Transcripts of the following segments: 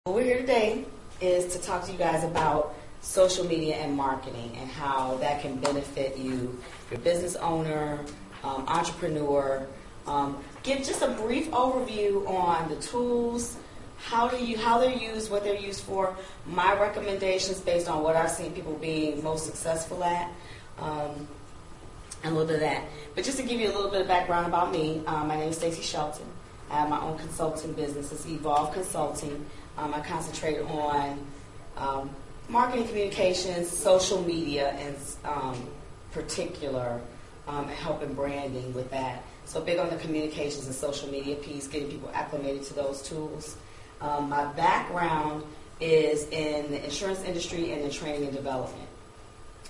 What we're here today is to talk to you guys about social media and marketing and how that can benefit you, your business owner, entrepreneur. Give just a brief overview on the tools, how they're used, what they're used for, my recommendations based on what I've seen people being most successful at, and a little bit of that. But just to give you a little bit of background about me, my name is Stacey Shelton. I have my own consulting business. It's Evolve Consulting. I concentrate on marketing communications, social media, and particular, and helping branding with that. So big on the communications and social media piece, getting people acclimated to those tools. My background is in the insurance industry and in training and development.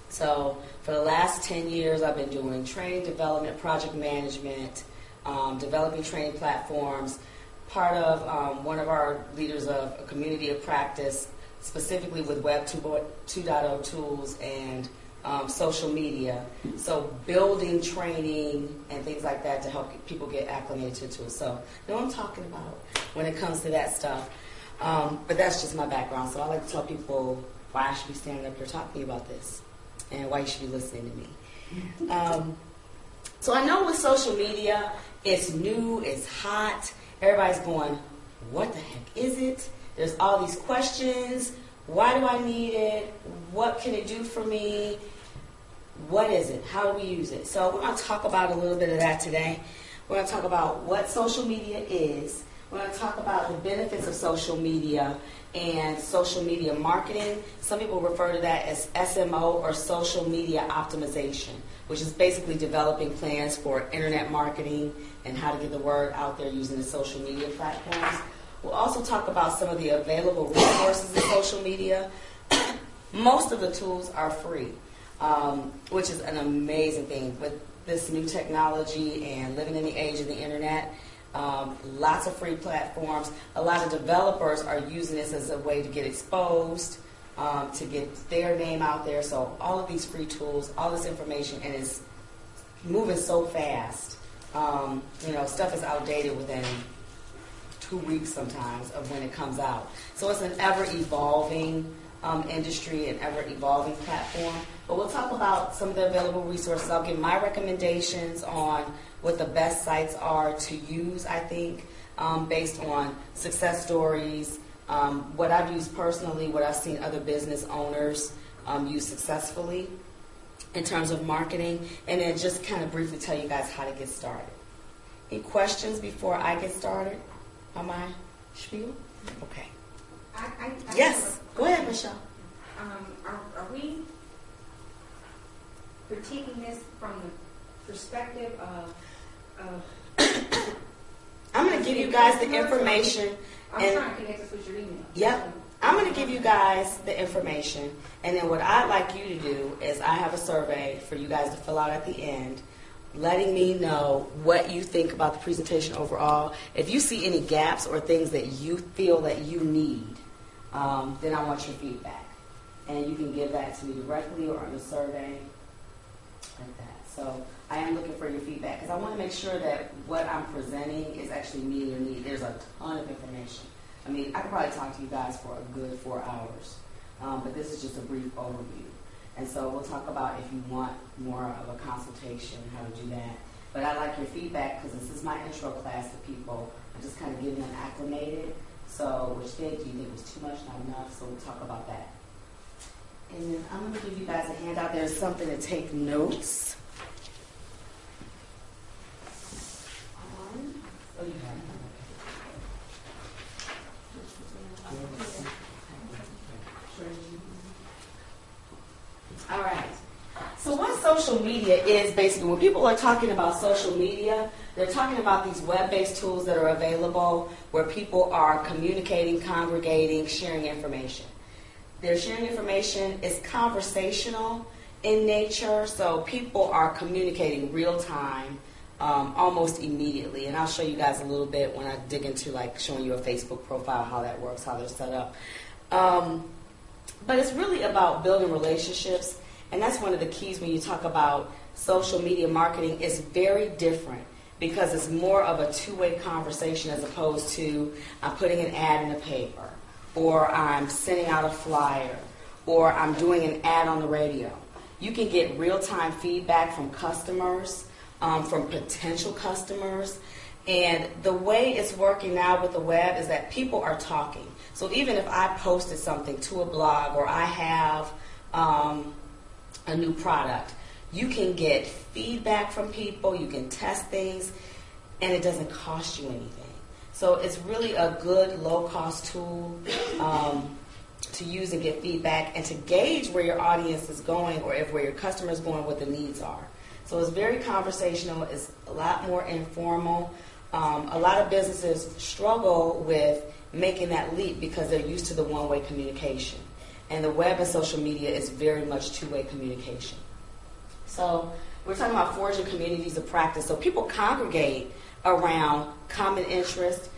So for the last 10 years, I've been doing training, development, project management, developing training platforms, part of one of our leaders of a community of practice, specifically with Web 2.0 tools and social media. So building training and things like that to help people get acclimated to tools. So know what I'm talking about when it comes to that stuff. But that's just my background. So I like to tell people why I should be standing up here talking about this and why you should be listening to me. So I know with social media, it's new, it's hot. Everybody's going, what the heck is it? There's all these questions. Why do I need it? What can it do for me? What is it? How do we use it? So we're going to talk about a little bit of that today. We're going to talk about what social media is. We're going to talk about the benefits of social media and social media marketing. Some people refer to that as SMO, or social media optimization, which is basically developing plans for internet marketing and how to get the word out there using the social media platforms. We'll also talk about some of the available resources in social media. Most of the tools are free, which is an amazing thing. With this new technology and living in the age of the internet, lots of free platforms. A lot of developers are using this as a way to get exposed, to get their name out there. So all of these free tools, all this information, and it's moving so fast. Stuff is outdated within 2 weeks sometimes of when it comes out. So it's an ever-evolving industry, an ever-evolving platform. But we'll talk about some of the available resources. I'll give my recommendations on what the best sites are to use, I think, based on success stories, what I've used personally, what I've seen other business owners use successfully in terms of marketing, and then just kind of briefly tell you guys how to get started. Any questions before I get started on my spiel? Okay. Yes, go ahead, Michelle. Are we critiquing this from the perspective of I'm going to give you guys the information. I'm trying to connect us with your email. Yep. I'm going to give you guys the information, and then what I'd like you to do is I have a survey for you guys to fill out at the end, letting me know what you think about the presentation overall. If you see any gaps or things that you feel that you need, then I want your feedback. And you can give that to me directly or on the survey, like that. So I am looking for your feedback because I want to make sure that what I'm presenting is actually meeting your need. There's a ton of information. I mean, I could probably talk to you guys for a good 4 hours, but this is just a brief overview. And so we'll talk about if you want more of a consultation, how to do that. But I like your feedback because this is my intro class to people. I'm just kind of getting them acclimated. So which thing do you think was too much, not enough? So we'll talk about that. And then I'm going to give you guys a handout. There's something to take notes on. Oh, you have it. All right. So what social media is basically, when people are talking about social media, they're talking about these web-based tools that are available where people are communicating, congregating, sharing information. They're sharing information. It's conversational in nature, so people are communicating real time, almost immediately. And I'll show you guys a little bit when I dig into like showing you a Facebook profile, how that works, how they're set up. But it's really about building relationships, and that's one of the keys when you talk about social media marketing. It's very different because it's more of a two-way conversation as opposed to I'm putting an ad in the paper or I'm sending out a flyer, or I'm doing an ad on the radio. You can get real-time feedback from customers, from potential customers. And the way it's working now with the web is that people are talking. So even if I posted something to a blog or I have a new product, you can get feedback from people, you can test things, and it doesn't cost you anything. So it's really a good low-cost tool to use and get feedback and to gauge where your audience is going or where your customer is going, what the needs are. So it's very conversational. It's a lot more informal. A lot of businesses struggle with making that leap because they're used to the one-way communication. And the web and social media is very much two-way communication. So we're talking about forging communities of practice. So people congregate around common interest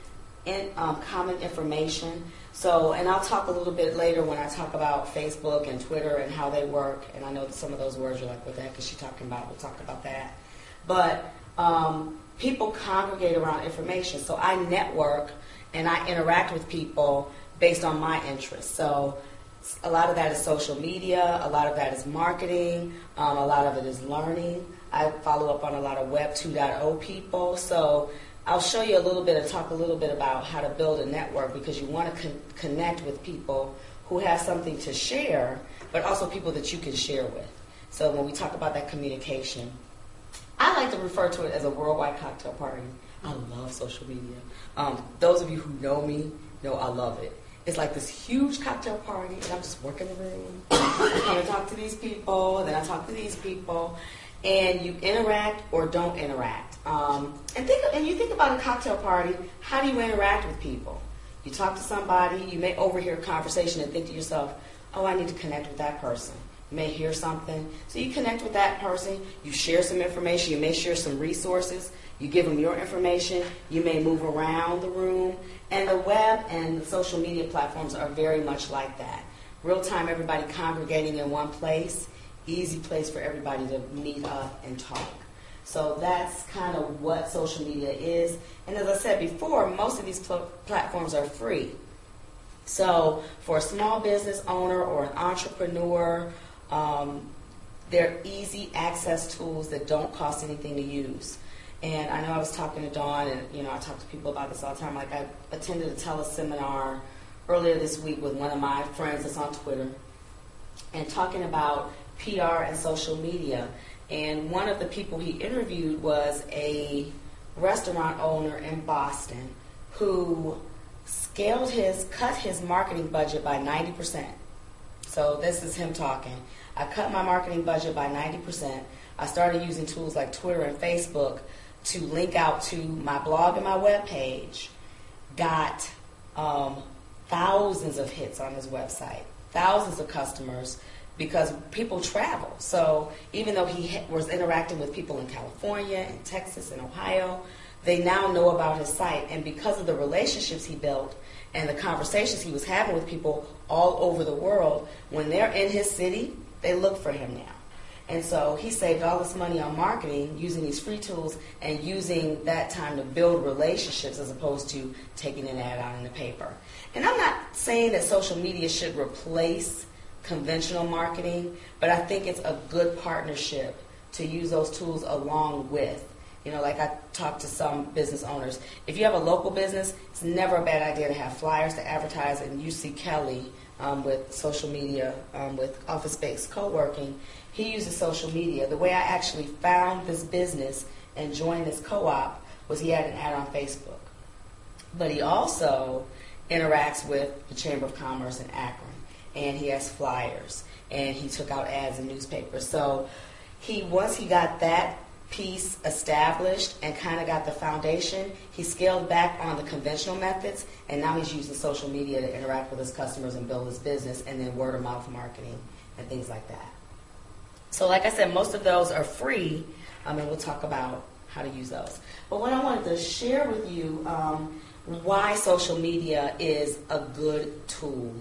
and common information. So, and I'll talk a little bit later when I talk about Facebook and Twitter and how they work. And I know that some of those words you're like, what the heck is she talking about? We'll talk about that. But people congregate around information. So I network and I interact with people based on my interests. So a lot of that is social media. A lot of that is marketing. A lot of it is learning. I follow up on a lot of Web 2.0 people. So I'll show you a little bit and talk a little bit about how to build a network because you want to connect with people who have something to share, but also people that you can share with. So when we talk about that communication, I like to refer to it as a worldwide cocktail party. I love social media. Those of you who know me know I love it. It's like this huge cocktail party, and I'm just working the room. I come and talk to these people, then I talk to these people, and you interact or don't interact. And you think about a cocktail party, how do you interact with people? You talk to somebody, you may overhear a conversation and think to yourself, oh, I need to connect with that person. You may hear something. So you connect with that person, you share some information, you may share some resources, you give them your information, you may move around the room. And the web and the social media platforms are very much like that. Real time, everybody congregating in one place, easy place for everybody to meet up and talk. So that's kind of what social media is. And as I said before, most of these platforms are free. So for a small business owner or an entrepreneur, they're easy access tools that don't cost anything to use. And I know I was talking to Dawn, and I talk to people about this all the time. Like I attended a teleseminar earlier this week with one of my friends that's on Twitter, and talking about PR and social media. And one of the people he interviewed was a restaurant owner in Boston who cut his marketing budget by 90%. So this is him talking. I cut my marketing budget by 90%. I started using tools like Twitter and Facebook to link out to my blog and my webpage. Got thousands of hits on his website, thousands of customers, because people travel. So even though he was interacting with people in California and Texas and Ohio, they now know about his site. And because of the relationships he built and the conversations he was having with people all over the world, when they're in his city, they look for him now. And so he saved all this money on marketing using these free tools and using that time to build relationships as opposed to taking an ad out in the paper. And I'm not saying that social media should replace conventional marketing, but I think it's a good partnership to use those tools along with. Like I talked to some business owners. If you have a local business, it's never a bad idea to have flyers to advertise. And you see Kelly with social media, with office-based coworking, he uses social media. The way I actually found this business and joined this co-op was he had an ad on Facebook. But he also interacts with the Chamber of Commerce in Akron. And he has flyers, and he took out ads in newspapers. So once he got that piece established and kind of got the foundation, he scaled back on the conventional methods, and now he's using social media to interact with his customers and build his business, and then word-of-mouth marketing and things like that. So like I said, most of those are free, and we'll talk about how to use those. But what I wanted to share with you, why social media is a good tool.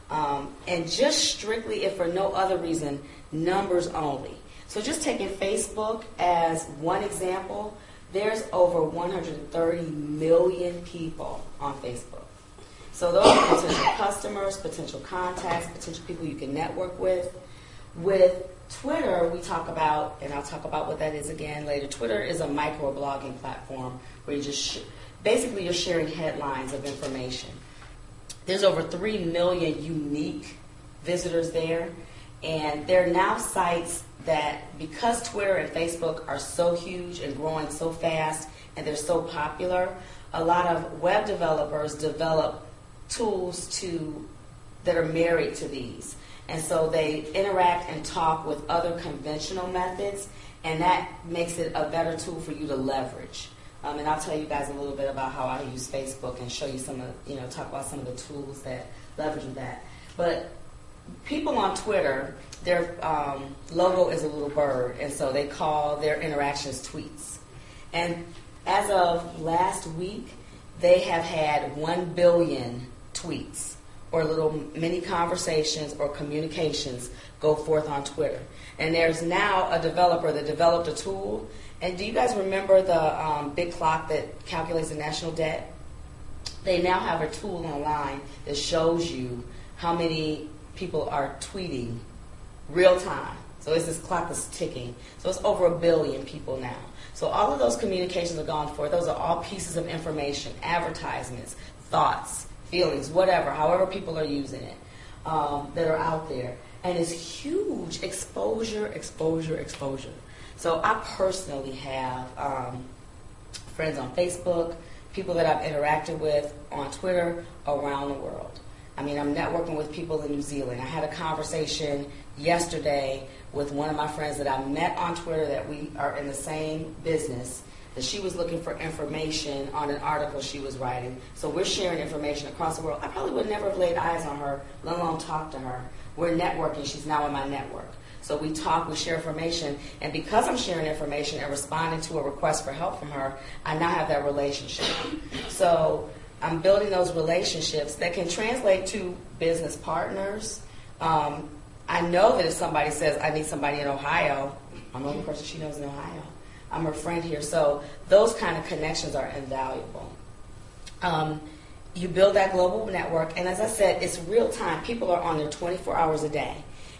And just strictly, if for no other reason, numbers only. So just taking Facebook as one example, there's over 130 million people on Facebook. So those are potential customers, potential contacts, potential people you can network with. With Twitter, we talk about, and I'll talk about what that is again later. Twitter is a microblogging platform where you just basically you're sharing headlines of information. There's over 3 million unique visitors there, and there are now sites that, because Twitter and Facebook are so huge and growing so fast and they're so popular, a lot of web developers develop tools that are married to these. And so they interact and talk with other conventional methods, and that makes it a better tool for you to leverage. And I'll tell you guys a little bit about how I use Facebook and show you talk about some of the tools that leverage that. But people on Twitter, their logo is a little bird, and so they call their interactions tweets. And as of last week, they have had 1 billion tweets or little mini conversations or communications go forth on Twitter. And there's now a developer that developed a tool. And do you guys remember the big clock that calculates the national debt? They now have a tool online that shows you how many people are tweeting real time. So it's this clock that's ticking. So it's over 1 billion people now. So all of those communications are gone forth. Those are all pieces of information, advertisements, thoughts, feelings, whatever, however people are using it, that are out there. And it's huge exposure. So I personally have friends on Facebook, people that I've interacted with on Twitter around the world. I mean, I'm networking with people in New Zealand. I had a conversation yesterday with one of my friends that I met on Twitter that we are in the same business, that she was looking for information on an article she was writing. So we're sharing information across the world. I probably would never have laid eyes on her, let alone talk to her. We're networking. She's now in my network. So we talk, we share information, and because I'm sharing information and responding to a request for help from her, I now have that relationship. So I'm building those relationships that can translate to business partners. I know that if somebody says, I need somebody in Ohio, I'm the only person she knows in Ohio. I'm her friend here. So those kind of connections are invaluable. You build that global network, and as I said, it's real time. People are on there 24 hours a day.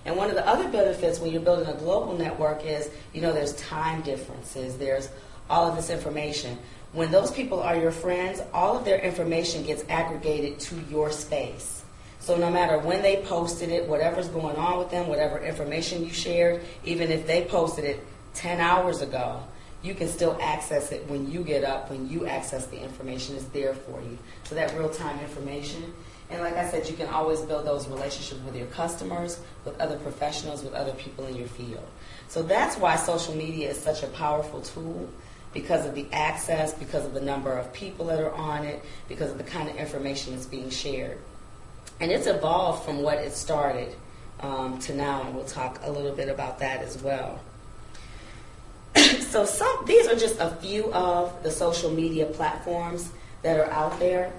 And one of the other benefits when you're building a global network is, there's time differences. There's all of this information. When those people are your friends, all of their information gets aggregated to your space. So no matter when they posted it, whatever's going on with them, whatever information you shared, even if they posted it 10 hours ago, you can still access it when you get up, when you access the information. It's there for you. So that real-time information. And like I said, you can always build those relationships with your customers, with other professionals, with other people in your field. So that's why social media is such a powerful tool, because of the access, because of the number of people that are on it, because of the kind of information that's being shared. And it's evolved from what it started to now, and we'll talk a little bit about that as well. So these are just a few of the social media platforms that are out there.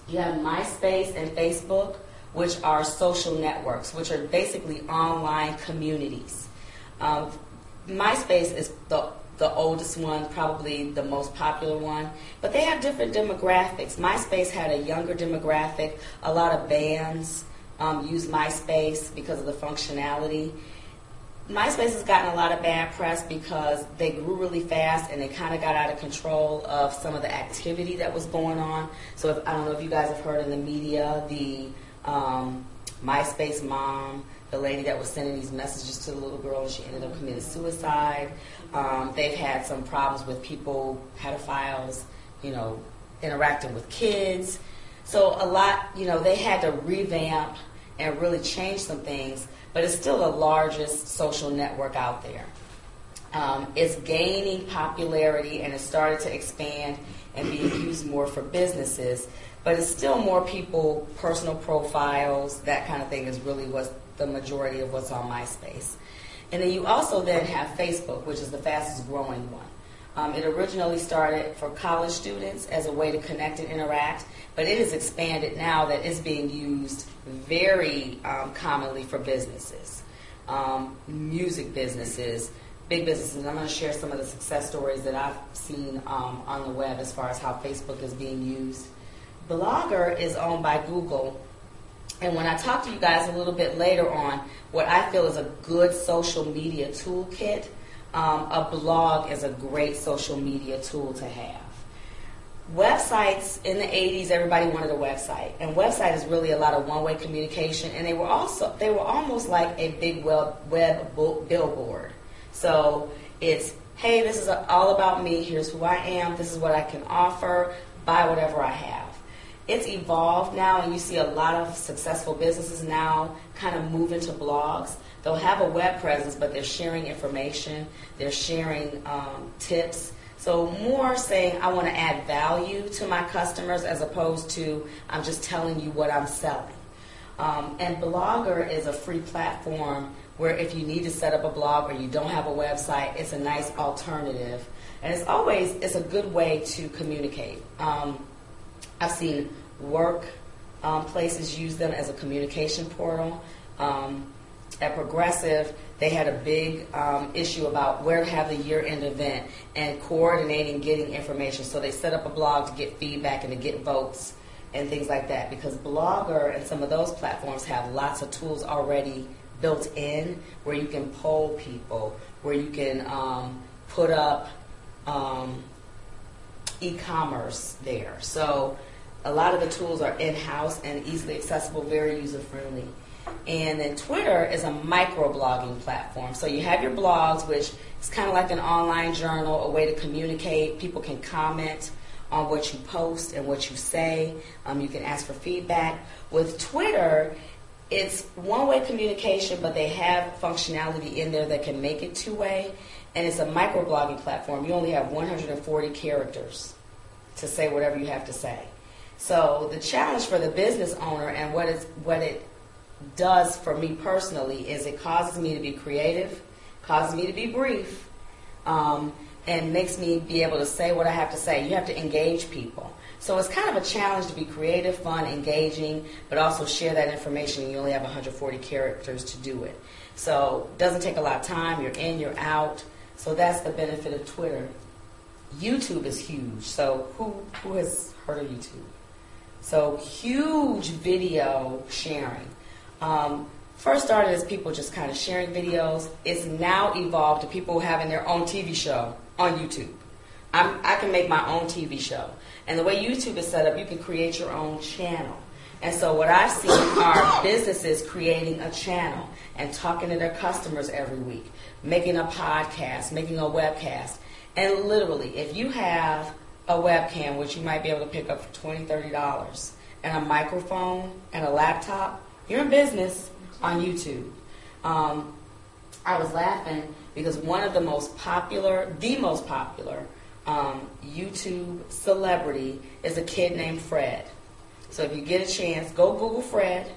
You have MySpace and Facebook, which are social networks, which are basically online communities. MySpace is the oldest one, probably the most popular one, but they have different demographics. MySpace had a younger demographic. A lot of bands use MySpace because of the functionality. MySpace has gotten a lot of bad press because they grew really fast and they kind of got out of control of some of the activity that was going on. So I don't know if you guys have heard in the media, the MySpace mom, the lady that was sending these messages to the little girl, and she ended up committing suicide. They've had some problems with people, pedophiles, interacting with kids. So a lot, they had to revamp and really change some things, but it's still the largest social network out there. It's gaining popularity and it's started to expand and being used more for businesses, but it's still more people, personal profiles, that kind of thing is really what's the majority of what's on MySpace. And then you also then have Facebook, which is the fastest growing one. It originally started for college students as a way to connect and interact, but it has expanded now that it's being used very commonly for businesses, music businesses, big businesses. I'm going to share some of the success stories that I've seen on the web as far as how Facebook is being used. Blogger is owned by Google. And when I talk to you guys a little bit later on, what I feel is a good social media toolkit, a blog is a great social media tool to have. Websites, in the 80s, everybody wanted a website. And website is really a lot of one-way communication. And they were almost like a big web billboard. So it's, hey, this is all about me. Here's who I am. This is what I can offer. Buy whatever I have. It's evolved now, and you see a lot of successful businesses now kind of move into blogs. They'll have a web presence, but they're sharing information. They're sharing tips. So more saying, I want to add value to my customers as opposed to I'm just telling you what I'm selling. And Blogger is a free platform where if you need to set up a blog or you don't have a website, it's a nice alternative. And it's a good way to communicate. I've seen work places use them as a communication portal. At Progressive, they had a big issue about where to have the year-end event and coordinating getting information. So they set up a blog to get feedback and to get votes and things like that. Because Blogger and some of those platforms have lots of tools already built in where you can poll people, where you can put up e-commerce there. So a lot of the tools are in-house and easily accessible, very user-friendly. And then Twitter is a microblogging platform. So you have your blogs, which is kind of like an online journal, a way to communicate. People can comment on what you post and what you say. You can ask for feedback. With Twitter, it's one-way communication, but they have functionality in there that can make it two-way. And it's a microblogging platform. You only have 140 characters to say whatever you have to say. So the challenge for the business owner and what it does for me personally is it causes me to be creative, causes me to be brief, and makes me be able to say what I have to say. You have to engage people. So it's kind of a challenge to be creative, fun, engaging, but also share that information, and you only have 140 characters to do it. So it doesn't take a lot of time. You're in, you're out. So that's the benefit of Twitter. YouTube is huge. So who has heard of YouTube? So huge video sharing. First started as people just kind of sharing videos. It's now evolved to people having their own TV show on YouTube. I can make my own TV show. And the way YouTube is set up, you can create your own channel. And so what I've seen are businesses creating a channel and talking to their customers every week, making a podcast, making a webcast. And literally, if you have a webcam, which you might be able to pick up for $20, $30, and a microphone and a laptop, you're in business on YouTube. I was laughing because one of the most popular YouTube celebrity is a kid named Fred. So if you get a chance, go Google Fred.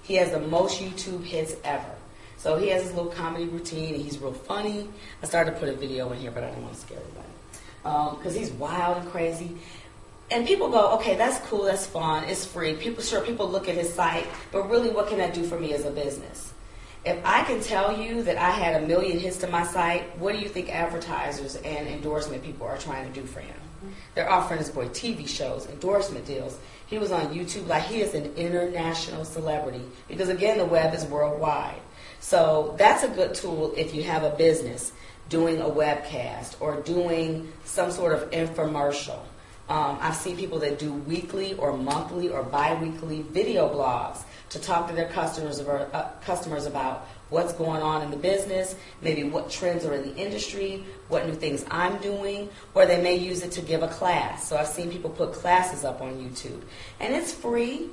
He has the most YouTube hits ever. So he has his little comedy routine, and he's real funny. I started to put a video in here, but I didn't want to scare everybody. Because he's wild and crazy. And people go, okay, that's cool, that's fun, it's free. People look at his site, but really what can that do for me as a business? If I can tell you that I had 1 million hits to my site, what do you think advertisers and endorsement people are trying to do for him? They're offering this boy TV shows, endorsement deals. He was on YouTube like he is an international celebrity because, again, the web is worldwide. So that's a good tool if you have a business doing a webcast or doing some sort of infomercial. I've seen people that do weekly or monthly or bi-weekly video blogs to talk to their customers about what's going on in the business, maybe what trends are in the industry, what new things I'm doing, or they may use it to give a class. So I've seen people put classes up on YouTube. And it's free,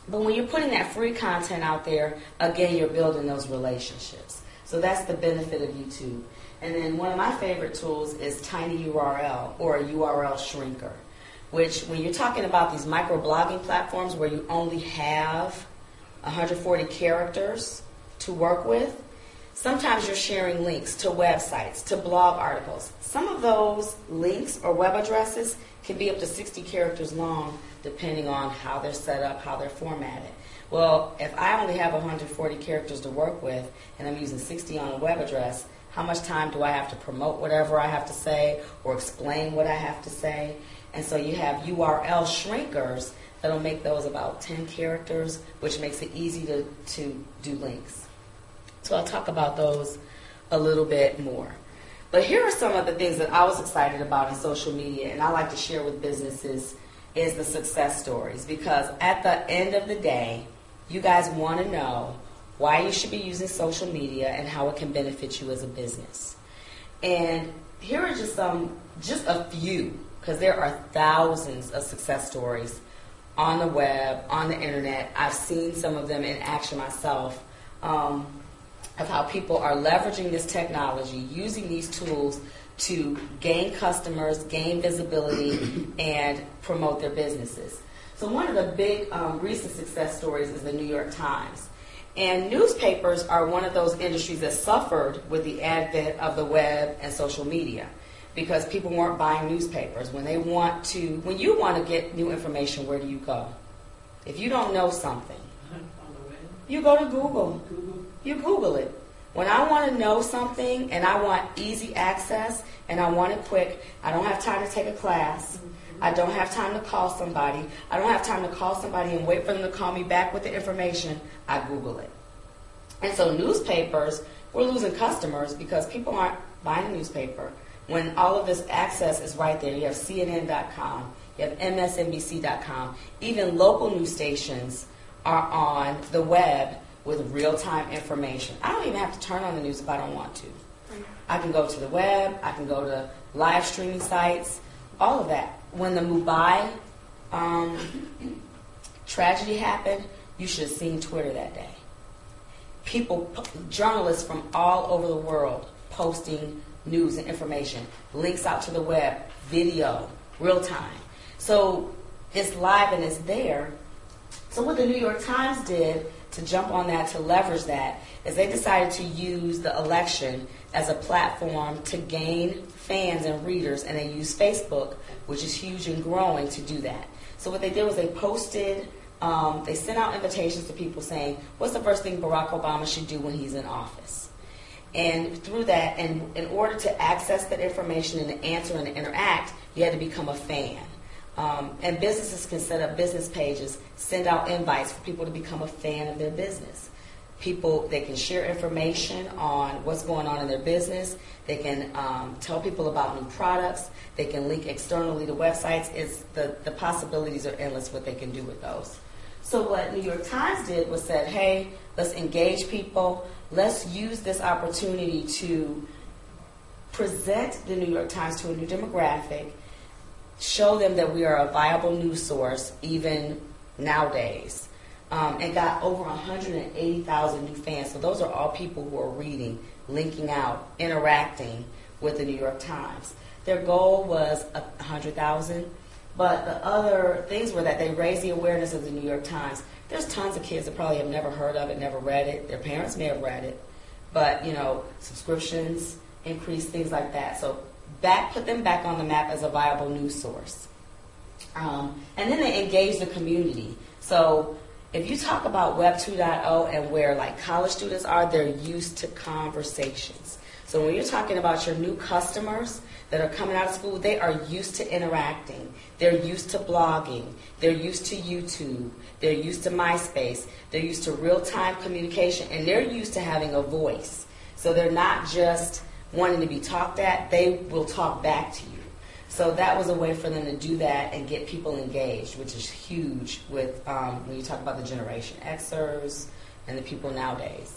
but when you're putting that free content out there, again, you're building those relationships. So that's the benefit of YouTube. And then one of my favorite tools is TinyURL or a URL shrinker, which when you're talking about these microblogging platforms where you only have 140 characters to work with, sometimes you're sharing links to websites, to blog articles. Some of those links or web addresses can be up to 60 characters long depending on how they're set up, how they're formatted. Well, if I only have 140 characters to work with and I'm using 60 on a web address, how much time do I have to promote whatever I have to say or explain what I have to say? And so you have URL shrinkers that'll make those about 10 characters, which makes it easy to do links. So I'll talk about those a little bit more. But here are some of the things that I was excited about in social media, and I like to share with businesses, is the success stories. Because at the end of the day, you guys want to know why you should be using social media and how it can benefit you as a business. And here are just a few, because there are thousands of success stories on the web, on the internet. I've seen some of them in action myself, of how people are leveraging this technology, using these tools to gain customers, gain visibility, and promote their businesses. So one of the big recent success stories is the New York Times. And newspapers are one of those industries that suffered with the advent of the web and social media, because people weren't buying newspapers. When you want to get new information, where do you go? If you don't know something, you go to Google. You Google it. When I want to know something and I want easy access and I want it quick, I don't have time to take a class. I don't have time to call somebody. I don't have time to call somebody and wait for them to call me back with the information. I Google it. And so newspapers, we're losing customers because people aren't buying a newspaper. When all of this access is right there, you have CNN.com, you have MSNBC.com, even local news stations are on the web with real-time information. I don't even have to turn on the news if I don't want to. I can go to the web, I can go to live streaming sites, all of that. When the Mumbai tragedy happened, you should have seen Twitter that day. Journalists from all over the world posting news and information, links out to the web, video, real time. So it's live and it's there. So what the New York Times did to jump on that, to leverage that, is they decided to use the election as a platform to gain fans and readers, and they used Facebook, which is huge and growing, to do that. So what they did was they posted, they sent out invitations to people saying, what's the first thing Barack Obama should do when he's in office? And through that, and in order to access that information and to answer and to interact, you had to become a fan. And businesses can set up business pages, send out invites for people to become a fan of their business. They can share information on what's going on in their business. They can tell people about new products. They can link externally to websites. The possibilities are endless what they can do with those. So what New York Times did was said, hey, let's engage people. Let's use this opportunity to present the New York Times to a new demographic, show them that we are a viable news source even nowadays, and got over 180,000 new fans. So those are all people who are reading, linking out, interacting with the New York Times. Their goal was 100,000, but the other things were that they raised the awareness of the New York Times. There's tons of kids that probably have never heard of it, never read it. Their parents may have read it, but subscriptions increased, things like that. So put them back on the map as a viable news source. And then they engage the community. So if you talk about Web 2.0 and where college students are, they're used to conversations. So when you're talking about your new customers that are coming out of school, they are used to interacting. They're used to blogging. They're used to YouTube. They're used to MySpace. They're used to real-time communication, and they're used to having a voice. So they're not just wanting to be talked at, they will talk back to you. So that was a way for them to do that and get people engaged, which is huge with when you talk about the Generation Xers and the people nowadays.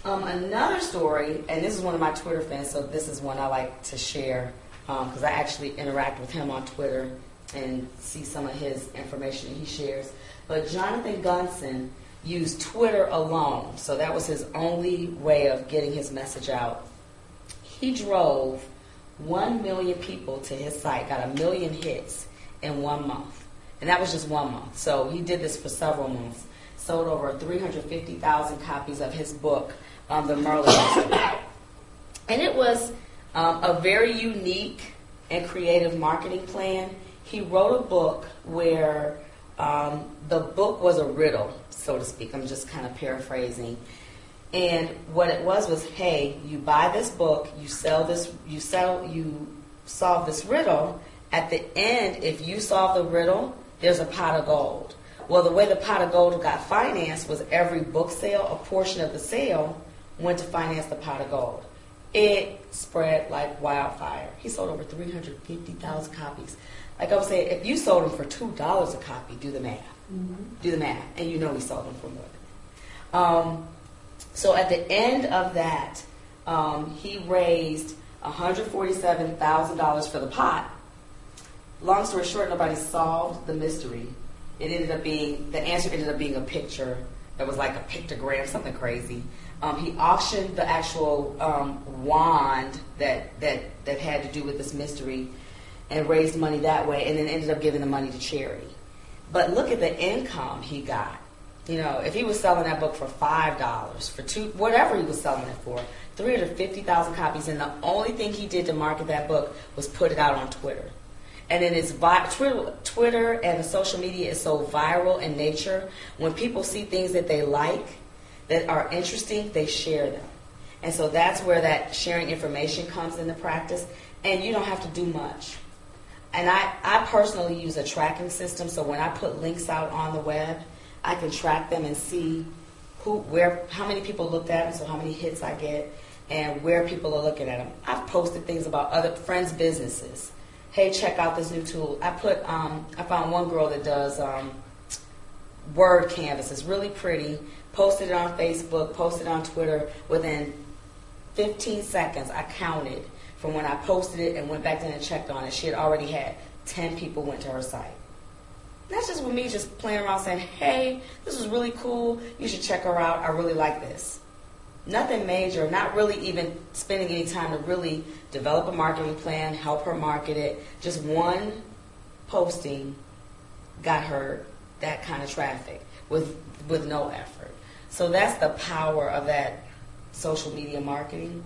Another story, and this is one of my Twitter fans, so this is one I like to share because I actually interact with him on Twitter and see some of his information that he shares. But Jonathan Gunson used Twitter alone, so that was his only way of getting his message out. He drove 1 million people to his site, got 1 million hits in 1 month. And that was just 1 month. So he did this for several months. Sold over 350,000 copies of his book, The Merlin Mystery. And it was a very unique and creative marketing plan. He wrote a book where the book was a riddle, so to speak. I'm just kind of paraphrasing. And what it was, hey, you buy this book, you solve this riddle, At the end, if you solve the riddle, there's a pot of gold. Well, the way the pot of gold got financed was every book sale, a portion of the sale went to finance the pot of gold. It spread like wildfire. He sold over 350,000 copies. Like I was saying, if you sold them for $2 a copy, do the math. Do the math. And you know he sold them for more than that. So at the end of that, he raised $147,000 for the pot. Long story short, nobody solved the mystery. The answer ended up being a picture that was like a pictogram, something crazy. He auctioned the actual wand that had to do with this mystery and raised money that way, and then ended up giving the money to charity. But look at the income he got. You know, if he was selling that book for $5, for $2, whatever he was selling it for, 350,000 copies, and the only thing he did to market that book was put it out on Twitter. And then Twitter and the social media is so viral in nature. When people see things that they like, that are interesting, they share them. And so that's where that sharing information comes into practice. And you don't have to do much. And I personally use a tracking system, so when I put links out on the web, I can track them and see how many people looked at them, so how many hits I get, and where people are looking at them. I've posted things about other friends' businesses. Hey, check out this new tool. I found one girl that does word canvases, really pretty. Posted it on Facebook, posted it on Twitter. Within 15 seconds, I counted from when I posted it and went back in and checked on it. She had already had 10 people went to her site. That's just with me just playing around saying, hey, this is really cool. You should check her out. I really like this. Nothing major, not really even spending any time to really develop a marketing plan, help her market it. Just one posting got her that kind of traffic with no effort. So that's the power of that social media marketing.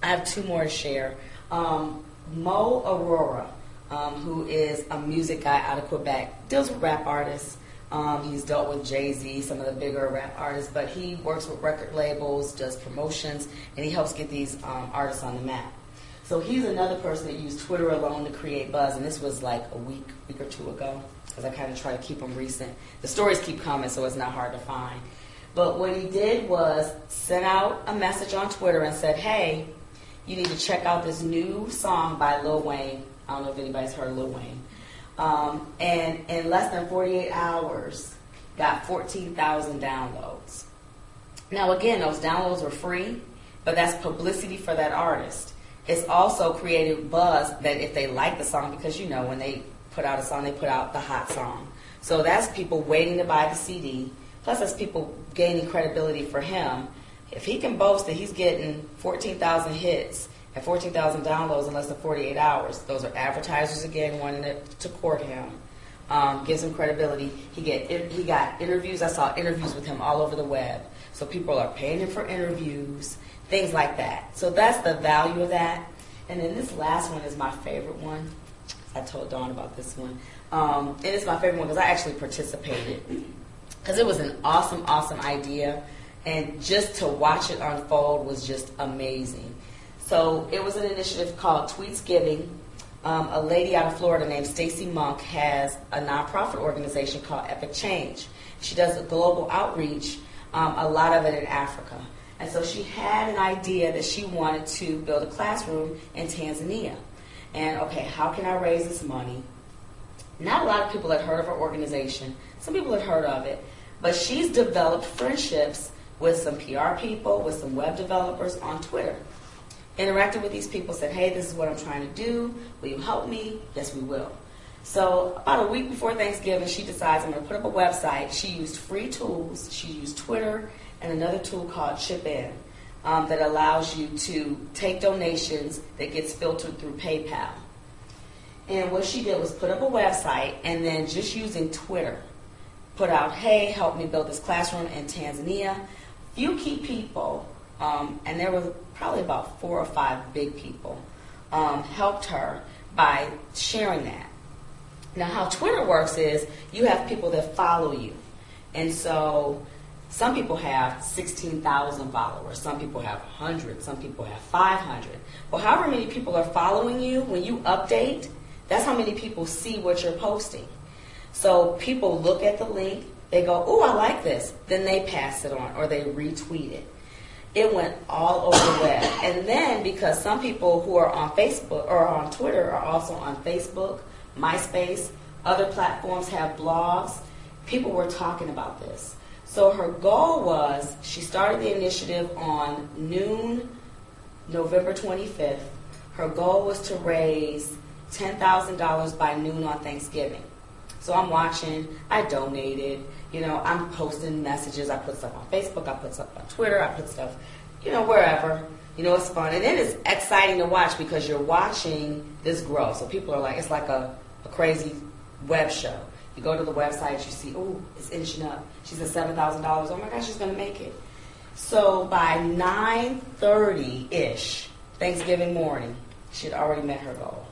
I have two more to share. Mo Aurora, who is a music guy out of Quebec, deals with rap artists. He's dealt with Jay-Z, some of the bigger rap artists, but he works with record labels, does promotions, and he helps get these artists on the map. So he's another person that used Twitter alone to create buzz, and this was like a week or two ago, because I kind of try to keep them recent. The stories keep coming, so it's not hard to find. But what he did was sent out a message on Twitter and said, hey, you need to check out this new song by Lil Wayne. I don't know if anybody's heard of Lil Wayne. And in less than 48 hours, got 14,000 downloads. Now, again, those downloads were free, but that's publicity for that artist. It's also created buzz that if they like the song, because, you know, when they put out a song, they put out the hot song. So that's people waiting to buy the CD, plus that's people gaining credibility for him. If he can boast that he's getting 14,000 hits and 14,000 downloads in less than 48 hours, those are advertisers again wanting to court him. Gives him credibility. He got interviews. I saw interviews with him all over the web. So people are paying him for interviews, things like that. So that's the value of that. And then this last one is my favorite one. I told Dawn about this one. And it's my favorite one because I actually participated. Because it was an awesome, awesome idea. And just to watch it unfold was just amazing. So it was an initiative called Tweets Giving. A lady out of Florida named Stacy Monk has a nonprofit organization called Epic Change. She does a global outreach, a lot of it in Africa. And so she had an idea that she wanted to build a classroom in Tanzania. And, okay, how can I raise this money? Not a lot of people had heard of her organization. Some people had heard of it. But she's developed friendships with some PR people, with some web developers on Twitter. Interacted with these people, said, hey, this is what I'm trying to do. Will you help me? Yes, we will. So about a week before Thanksgiving, she decides I'm going to put up a website. She used free tools. She used Twitter and another tool called Chip In that allows you to take donations that gets filtered through PayPal. And what she did was put up a website and then just using Twitter, put out, hey, help me build this classroom in Tanzania. Few key people, and there were probably about 4 or 5 big people, helped her by sharing that. Now, how Twitter works is you have people that follow you. And so some people have 16,000 followers. Some people have 100. Some people have 500. Well, however many people are following you, when you update, That's how many people see what you're posting. So people look at the link, they go, "Oh, I like this." Then they pass it on or they retweet it. It went all over the web. And then because some people who are on Facebook or on Twitter are also on Facebook, MySpace, other platforms have blogs, people were talking about this. So her goal was, she started the initiative on noon, November 25th. Her goal was to raise $10,000 by noon on Thanksgiving. So I'm watching, I donated, I'm posting messages, I put stuff on Facebook, I put stuff on Twitter, I put stuff, wherever. It's fun. And then it's exciting to watch because you're watching this grow. So people are like, it's like a crazy web show. You go to the website, you see, oh, it's inching up. She's at $7,000. Oh my gosh, she's going to make it. So by 9:30-ish, Thanksgiving morning, she had already met her goal.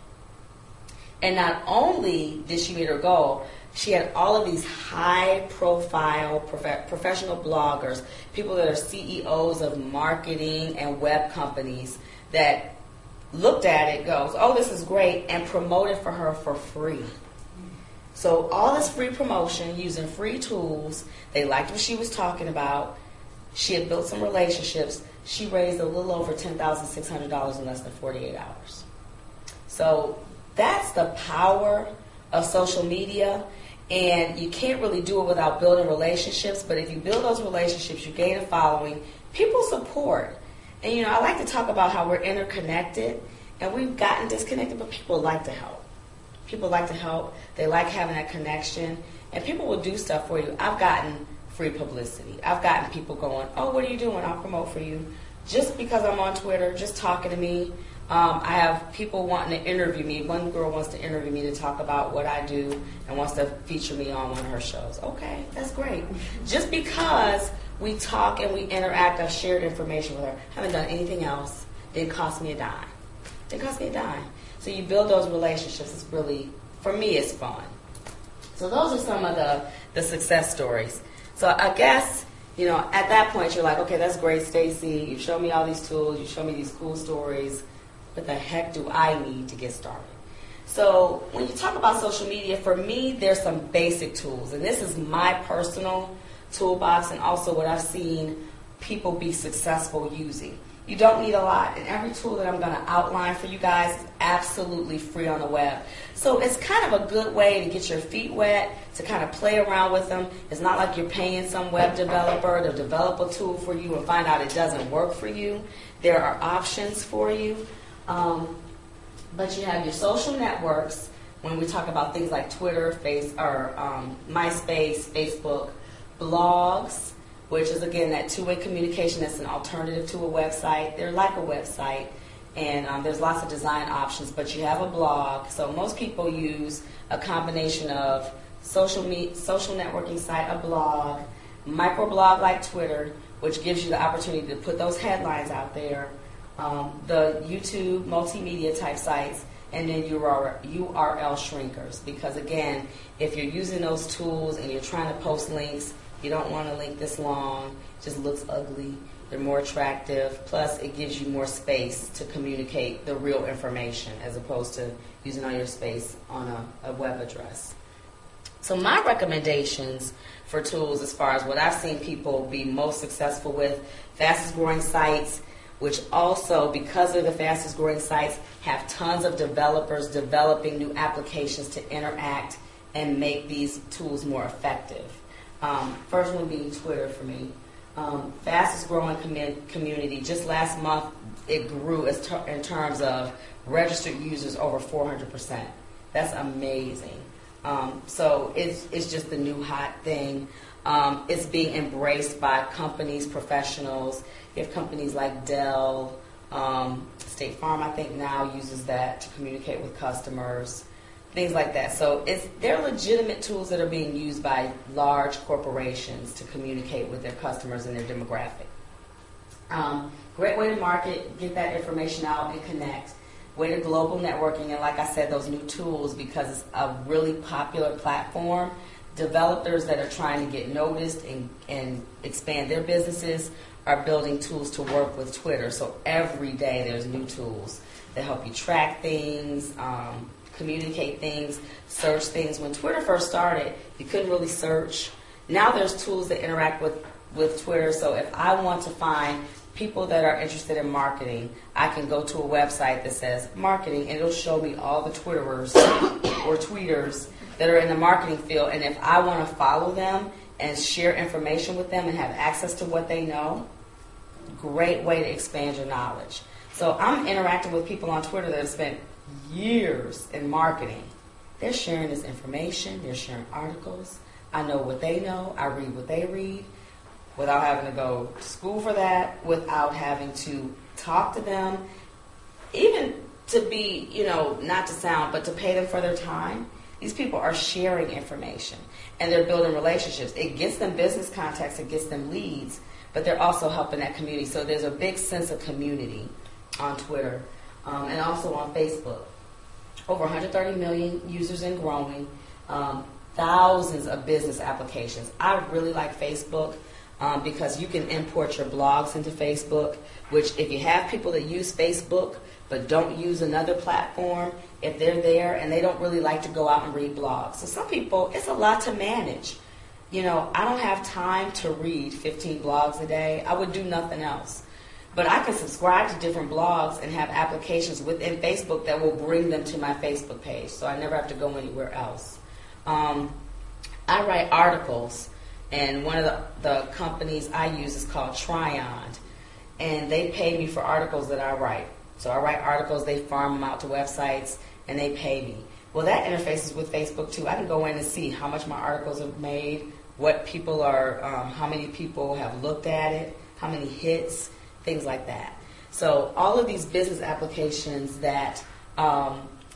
And not only did she meet her goal, she had all of these high-profile professional bloggers, people that are CEOs of marketing and web companies that looked at it, goes, "Oh, this is great," and promoted for her for free. So all this free promotion using free tools. They liked what she was talking about. She had built some relationships. She raised a little over $10,600 in less than 48 hours. So that's the power of social media. And you can't really do it without building relationships. But if you build those relationships, you gain a following, people support. And, I like to talk about how we're interconnected. And we've gotten disconnected, but people like to help. People like to help. They like having that connection. And people will do stuff for you. I've gotten free publicity. I've gotten people going, "Oh, what are you doing? I'll promote for you." Just because I'm on Twitter, just talking to me. I have people wanting to interview me. One girl wants to interview me to talk about what I do and wants to feature me on one of her shows. Okay, that's great. Just because we talk and we interact, I've shared information with her. Haven't done anything else. Didn't cost me a dime. Didn't cost me a dime. So you build those relationships. It's really, for me, it's fun. So those are some of the success stories. So I guess, at that point you're like, okay, that's great, Stacy. You show me all these tools. You show me these cool stories. What the heck do I need to get started? So when you talk about social media, for me, there's some basic tools. And this is my personal toolbox and also what I've seen people be successful using. You don't need a lot. And every tool that I'm going to outline for you guys is absolutely free on the web. So it's kind of a good way to get your feet wet, to kind of play around with them. It's not like you're paying some web developer to develop a tool for you and find out it doesn't work for you. There are options for you. But you have your social networks when we talk about things like Twitter, MySpace, Facebook, blogs, which is, again, that two-way communication that's an alternative to a website. They're like a website, and there's lots of design options, but you have a blog. So most people use a combination of social networking site, a blog, microblog like Twitter, which gives you the opportunity to put those headlines out there, the YouTube multimedia type sites, and then URL shrinkers. Because again, if you're using those tools and you're trying to post links, you don't want a link this long. It just looks ugly. They're more attractive. Plus, it gives you more space to communicate the real information as opposed to using all your space on a web address. So my recommendations for tools, as far as what I've seen people be most successful with, fastest growing sites, which also, because they're the fastest growing sites, have tons of developers developing new applications to interact and make these tools more effective. First one being Twitter for me. Fastest growing community. Just last month, it grew in terms of registered users over 400%. That's amazing. So it's just the new hot thing. It's being embraced by companies, professionals. You have companies like Dell, State Farm, I think now uses that to communicate with customers, things like that. So they're legitimate tools that are being used by large corporations to communicate with their customers and their demographic. Great way to market, get that information out and connect. Way to global networking, and like I said, those new tools, because it's a really popular platform. Developers that are trying to get noticed and expand their businesses are building tools to work with Twitter. So every day there's new tools that help you track things, communicate things, search things. When Twitter first started, you couldn't really search. Now there's tools that interact with Twitter. So if I want to find people that are interested in marketing, I can go to a website that says marketing, and it'll show me all the Twitterers or tweeters that are in the marketing field. And if I want to follow them and share information with them and have access to what they know, great way to expand your knowledge. So I'm interacting with people on Twitter that have spent years in marketing. They're sharing this information. They're sharing articles. I know what they know. I read what they read without having to go to school for that, without having to talk to them, even to be, not to sound, but to pay them for their time. These people are sharing information, and they're building relationships. It gets them business contacts. It gets them leads, but they're also helping that community. So there's a big sense of community on Twitter and also on Facebook. Over 130 million users and growing, thousands of business applications. I really like Facebook because you can import your blogs into Facebook, which if you have people that use Facebook but don't use another platform, if they're there and they don't really like to go out and read blogs. So some people, it's a lot to manage. I don't have time to read 15 blogs a day. I would do nothing else. But I can subscribe to different blogs and have applications within Facebook that will bring them to my Facebook page, so I never have to go anywhere else. I write articles, and one of the companies I use is called Tryon, and they pay me for articles that I write. So I write articles, they farm them out to websites, and they pay me. Well, that interfaces with Facebook too. I can go in and see how much my articles have made, what people are, how many people have looked at it, how many hits, things like that. So all of these business applications that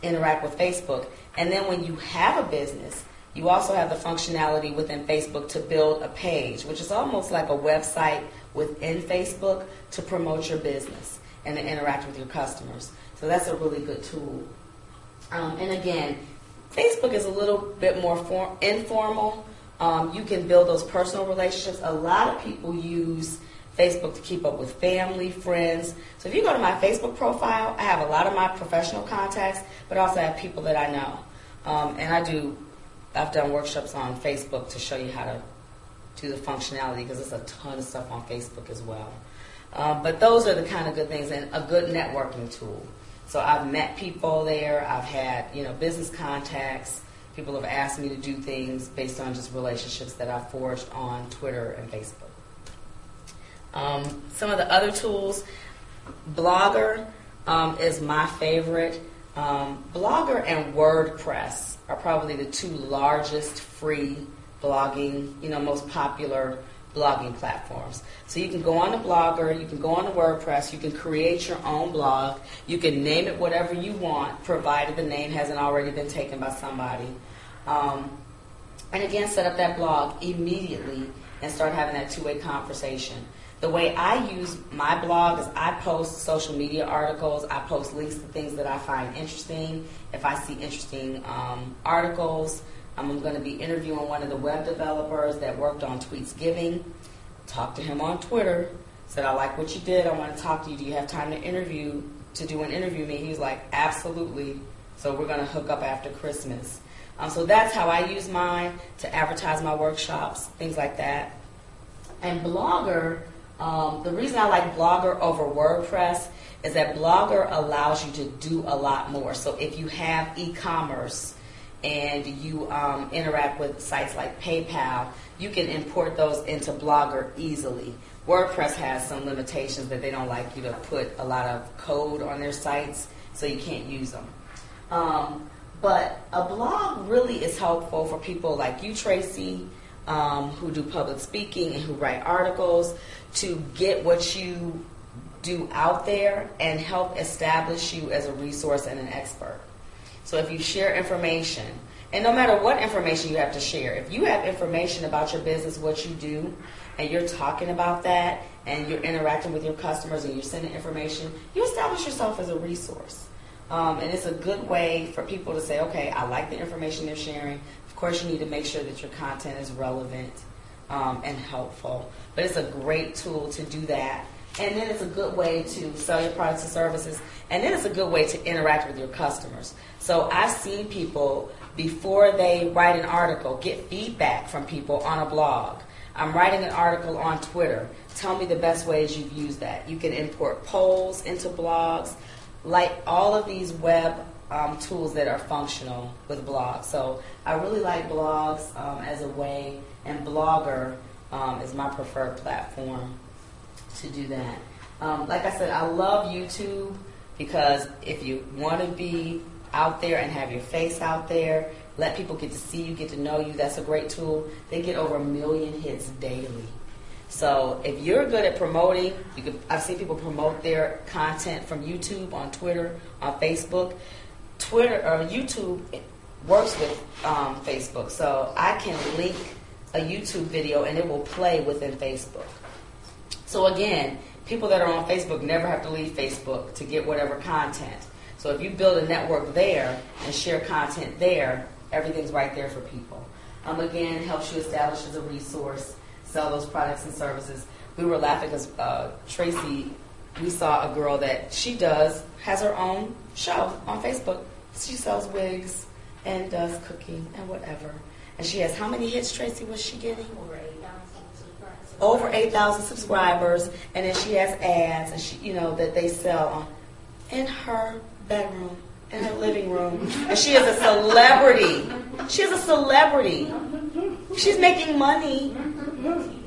interact with Facebook. And then when you have a business, you also have the functionality within Facebook to build a page, which is almost like a website within Facebook to promote your business and to interact with your customers. So that's a really good tool. And again, Facebook is a little bit more informal. You can build those personal relationships. A lot of people use Facebook to keep up with family, friends. So if you go to my Facebook profile, I have a lot of my professional contacts, but also I have people that I know. And I've done workshops on Facebook to show you how to do the functionality, because there's a ton of stuff on Facebook as well. But those are the kind of good things, and a good networking tool. So I've met people there. I've had, business contacts. People have asked me to do things based on just relationships that I've forged on Twitter and Facebook. Some of the other tools, Blogger is my favorite. Blogger and WordPress are probably the two largest free blogging, most popular blogging platforms. So you can go on the Blogger, you can go on the WordPress, you can create your own blog, you can name it whatever you want, provided the name hasn't already been taken by somebody. And again, set up that blog immediately and start having that two-way conversation. The way I use my blog is I post social media articles. I post links to things that I find interesting. If I see interesting articles, I'm going to be interviewing one of the web developers that worked on Tweets Giving. Talked to him on Twitter. Said, I like what you did. I want to talk to you. Do you have time to do an interview with me? He was like, absolutely. So we're going to hook up after Christmas. So that's how I use mine to advertise my workshops, things like that. And Blogger, the reason I like Blogger over WordPress is that Blogger allows you to do a lot more. So if you have e-commerce and you interact with sites like PayPal, you can import those into Blogger easily. WordPress has some limitations that they don't like you to put a lot of code on their sites, so you can't use them. But a blog really is helpful for people like you, Tracy, who do public speaking and who write articles, to get what you do out there and help establish you as a resource and an expert. So if you share information, and no matter what information you have to share, if you have information about your business, what you do, and you're talking about that, and you're interacting with your customers, and you're sending information, you establish yourself as a resource. And it's a good way for people to say, okay, I like the information they're sharing. Of course, you need to make sure that your content is relevant and helpful. But it's a great tool to do that. And then it's a good way to sell your products and services. And then it's a good way to interact with your customers. So I've seen people, before they write an article, get feedback from people on a blog. I'm writing an article on Twitter. Tell me the best ways you've used that. You can import polls into blogs, like all of these web tools that are functional with blogs. So I really like blogs as a way, and Blogger is my preferred platform to do that. Like I said, I love YouTube because if you want to be out there and have your face out there, let people get to see you, get to know you, that's a great tool. They get over 1 million hits daily. So if you're good at promoting, I've seen people promote their content from YouTube, on Twitter, on Facebook. YouTube works with Facebook, so I can link a YouTube video and it will play within Facebook. So again, people that are on Facebook never have to leave Facebook to get whatever content. So if you build a network there and share content there, everything's right there for people. Again, helps you establish as a resource, sell those products and services. We were laughing because Tracy, we saw a girl that has her own show on Facebook. She sells wigs and does cooking and whatever. And she has, how many hits, Tracy, was she getting? Over 8,000 subscribers. And then she has ads, and she, that they sell in her bedroom, in her living room. And she is a celebrity. She is a celebrity. She's making money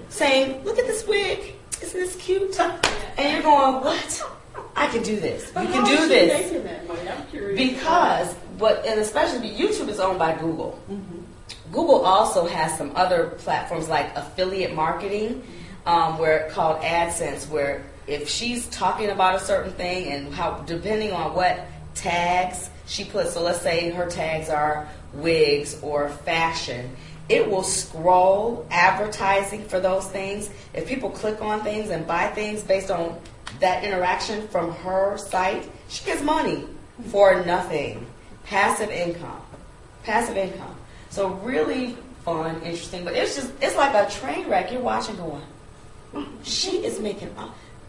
saying, look at this wig. Isn't this cute? And you're going, what? I can do this. You can do this. Because, and especially YouTube is owned by Google. Google also has some other platforms like affiliate marketing, where called AdSense, where if she's talking about a certain thing and how, depending on what tags she puts, so let's say her tags are wigs or fashion, it will scroll advertising for those things. If people click on things and buy things based on that interaction from her site, she gets money for nothing. Passive income. Passive income. So really fun, interesting, but it's like a train wreck. You're watching going, she is making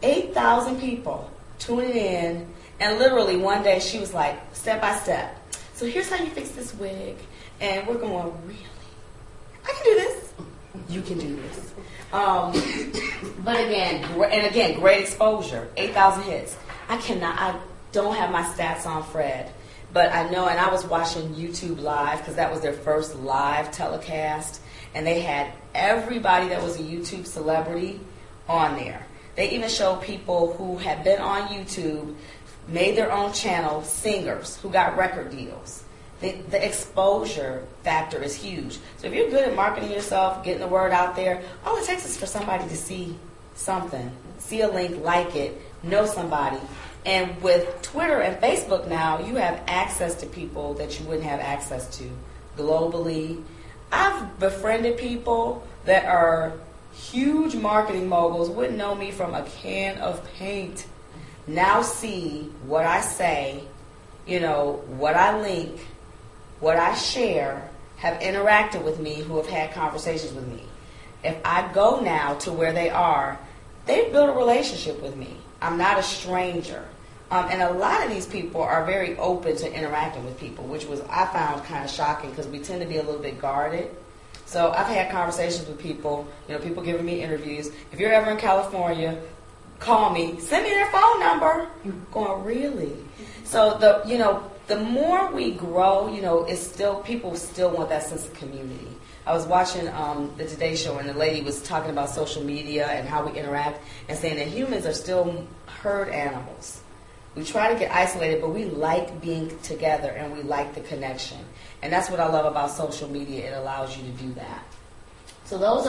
8,000 people tuning in, and literally one day she was like, step by step. So here's how you fix this wig, and we're going, really? I can do this. You can do this. But again, great exposure, 8,000 hits. I don't have my stats on Fred, but I know, and I was watching YouTube Live because that was their first live telecast, and they had everybody that was a YouTube celebrity on there. They even showed people who had been on YouTube, made their own channel, singers who got record deals. The exposure factor is huge. So if you're good at marketing yourself, getting the word out there, all it takes is for somebody to see something, see a link, like it, know somebody. And with Twitter and Facebook now, you have access to people that you wouldn't have access to globally. I've befriended people that are huge marketing moguls, wouldn't know me from a can of paint. Now see what I say, what I link, what I share, have interacted with me, who have had conversations with me. If I go now to where they are, they've built a relationship with me. I'm not a stranger. And a lot of these people are very open to interacting with people, which I found kind of shocking because we tend to be a little bit guarded. So I've had conversations with people, people giving me interviews. If you're ever in California, call me, send me their phone number. Going, really? So the more we grow, it's still, people still want that sense of community. I was watching the Today Show, and the lady was talking about social media and how we interact, and saying that humans are still herd animals. We try to get isolated, but we like being together, and we like the connection. And that's what I love about social media. It allows you to do that. So those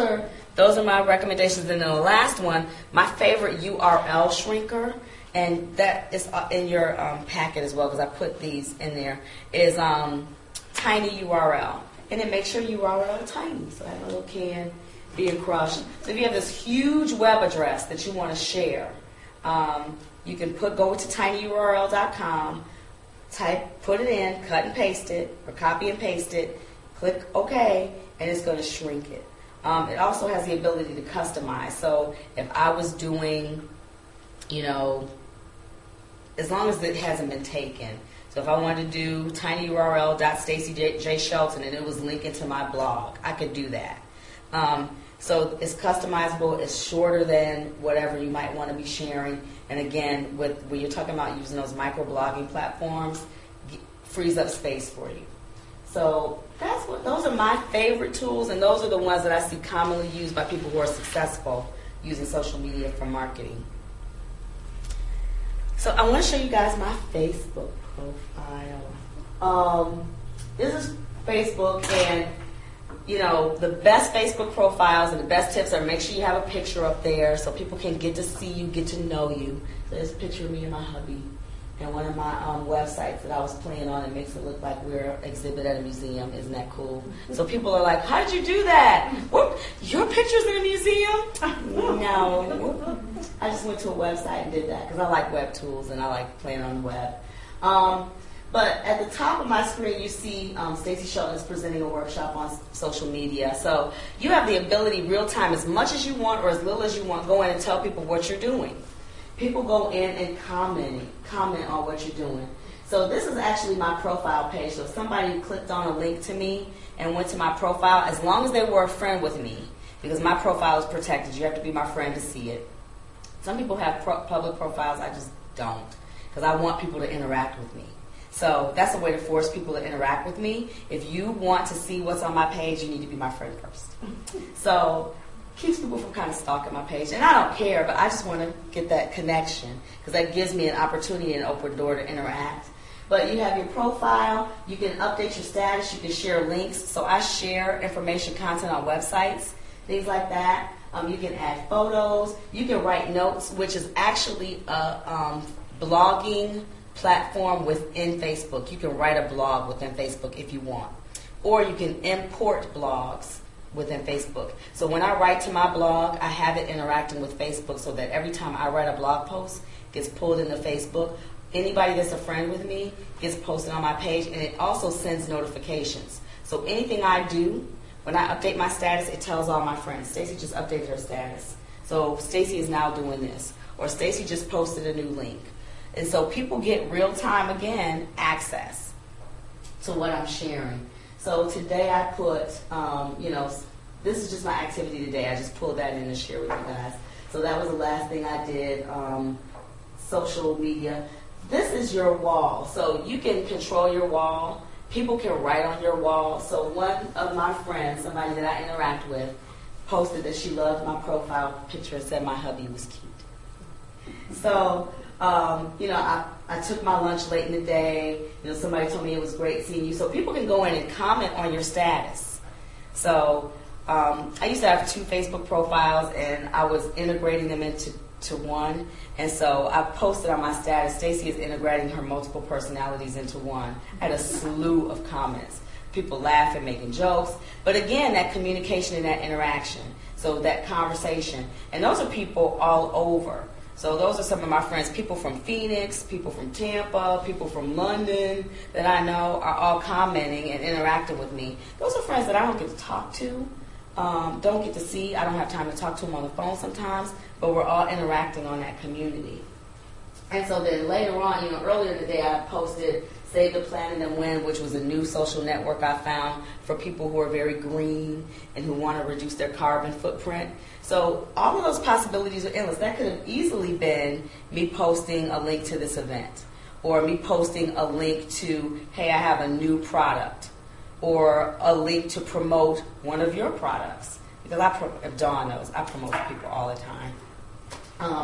are my recommendations. And then the last one, my favorite URL shrinker, and that is in your packet as well, because I put these in there, is Tiny URL. And it makes your URL tiny. So I have a little can being crushed. So if you have this huge web address that you want to share, you can go to tinyurl.com, put it in, cut and paste it, or copy and paste it, click OK, and it's going to shrink it. It also has the ability to customize. So if I was doing as long as it hasn't been taken. So if I wanted to do tinyurl.stacyjshelton and it was linking to my blog, I could do that. So it's customizable. It's shorter than whatever you might want to be sharing. And again, when you're talking about using those microblogging platforms, frees up space for you. So those are my favorite tools, and those are the ones that I see commonly used by people who are successful using social media for marketing. So I want to show you guys my Facebook profile. This is Facebook, and the best Facebook profiles and the best tips are make sure you have a picture up there so people can get to see you, get to know you. So there's a picture of me and my hubby and one of my websites that I was playing on. It makes it look like we're an exhibit at a museum. Isn't that cool? So people are like, how did you do that? What, your picture's in a museum? No. I just went to a website and did that because I like web tools and I like playing on the web. But at the top of my screen, you see Stacey Shelton is presenting a workshop on social media. So you have the ability real time, as much as you want or as little as you want, go in and tell people what you're doing. People go in and comment on what you're doing. So this is actually my profile page. So if somebody clicked on a link to me and went to my profile, as long as they were a friend with me, because my profile is protected, you have to be my friend to see it. Some people have public profiles. I just don't, because I want people to interact with me. So that's a way to force people to interact with me. If you want to see what's on my page, you need to be my friend first. So keeps people from kind of stalking my page. And I don't care, but I just want to get that connection because that gives me an opportunity and an open door to interact. But you have your profile. You can update your status. You can share links. So I share information, content on websites, things like that. You can add photos. You can write notes, which is actually a blogging platform within Facebook. You can write a blog within Facebook if you want. Or you can import blogs within Facebook. So when I write to my blog, I have it interacting with Facebook so that every time I write a blog post, it gets pulled into Facebook. Anybody that's a friend with me gets posted on my page, and it also sends notifications. So anything I do, when I update my status, it tells all my friends, Stacey just updated her status. So Stacey is now doing this. Or Stacey just posted a new link. And so people get real-time, again, access to what I'm sharing. So today I put, this is just my activity today. I just pulled that in to share with you guys. So that was the last thing I did, social media. This is your wall. So you can control your wall. People can write on your wall. So one of my friends, somebody that I interact with, posted that she loved my profile picture and said my hubby was cute. So I took my lunch late in the day. Somebody told me it was great seeing you. So people can go in and comment on your status. So I used to have 2 Facebook profiles, and I was integrating them into one. And so I posted on my status, Stacey is integrating her multiple personalities into one. I had a slew of comments. People laughing, making jokes. But again, that communication and that interaction. So that conversation. And those are people all over. So those are some of my friends, people from Phoenix, people from Tampa, people from London that I know are all commenting and interacting with me. Those are friends that I don't get to talk to, don't get to see. I don't have time to talk to them on the phone sometimes, but we're all interacting on that community. And so then later on, earlier in the day, I posted Save the Planet and Win, which was a new social network I found for people who are very green and who want to reduce their carbon footprint. So all of those possibilities are endless. That could have easily been me posting a link to this event, or me posting a link to, hey, I have a new product, or a link to promote one of your products. Because if Dawn knows, I promote people all the time.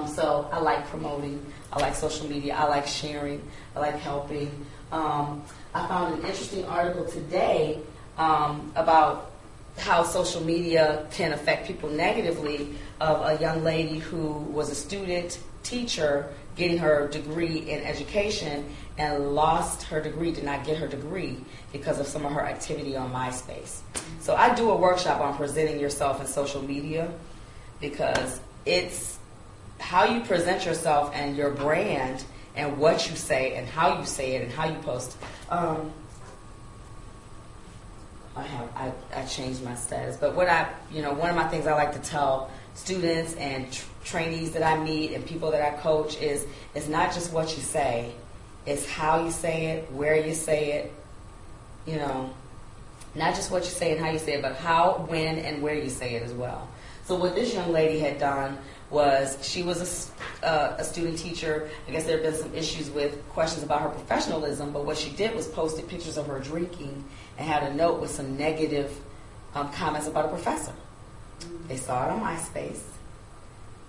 So I like promoting. I like social media. I like sharing. I like helping. I found an interesting article today about how social media can affect people negatively, of a young lady who was a student teacher getting her degree in education and lost her degree, did not get her degree because of some of her activity on MySpace. So I do a workshop on presenting yourself in social media, because it's how you present yourself and your brand and what you say and how you say it and how you post. I changed my status, but one of my things I like to tell students and trainees that I meet and people that I coach is it's not just what you say, it's how you say it, where you say it, you know, not just what you say and how you say it, but how, when, and where you say it as well. So what this young lady had done was she was a student teacher. I guess there had been some issues with questions about her professionalism, but what she did was posted pictures of her drinking and had a note with some negative comments about a professor. They saw it on MySpace.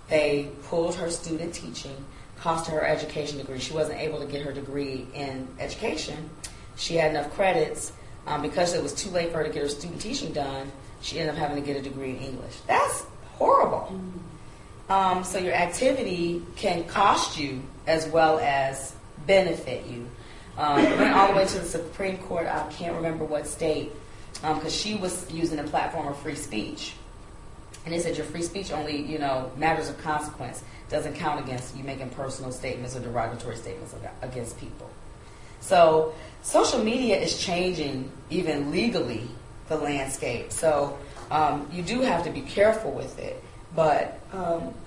They pulled her student teaching, cost her education degree. She wasn't able to get her degree in education. She had enough credits. Because it was too late for her to get her student teaching done, she ended up having to get a degree in English. That's horrible. So your activity can cost you as well as benefit you. Went all the way to the Supreme Court. I can't remember what state, because she was using a platform of free speech. And they said your free speech only, matters of consequence. Doesn't count against you making personal statements or derogatory statements against people. So social media is changing, even legally, the landscape. So you do have to be careful with it. But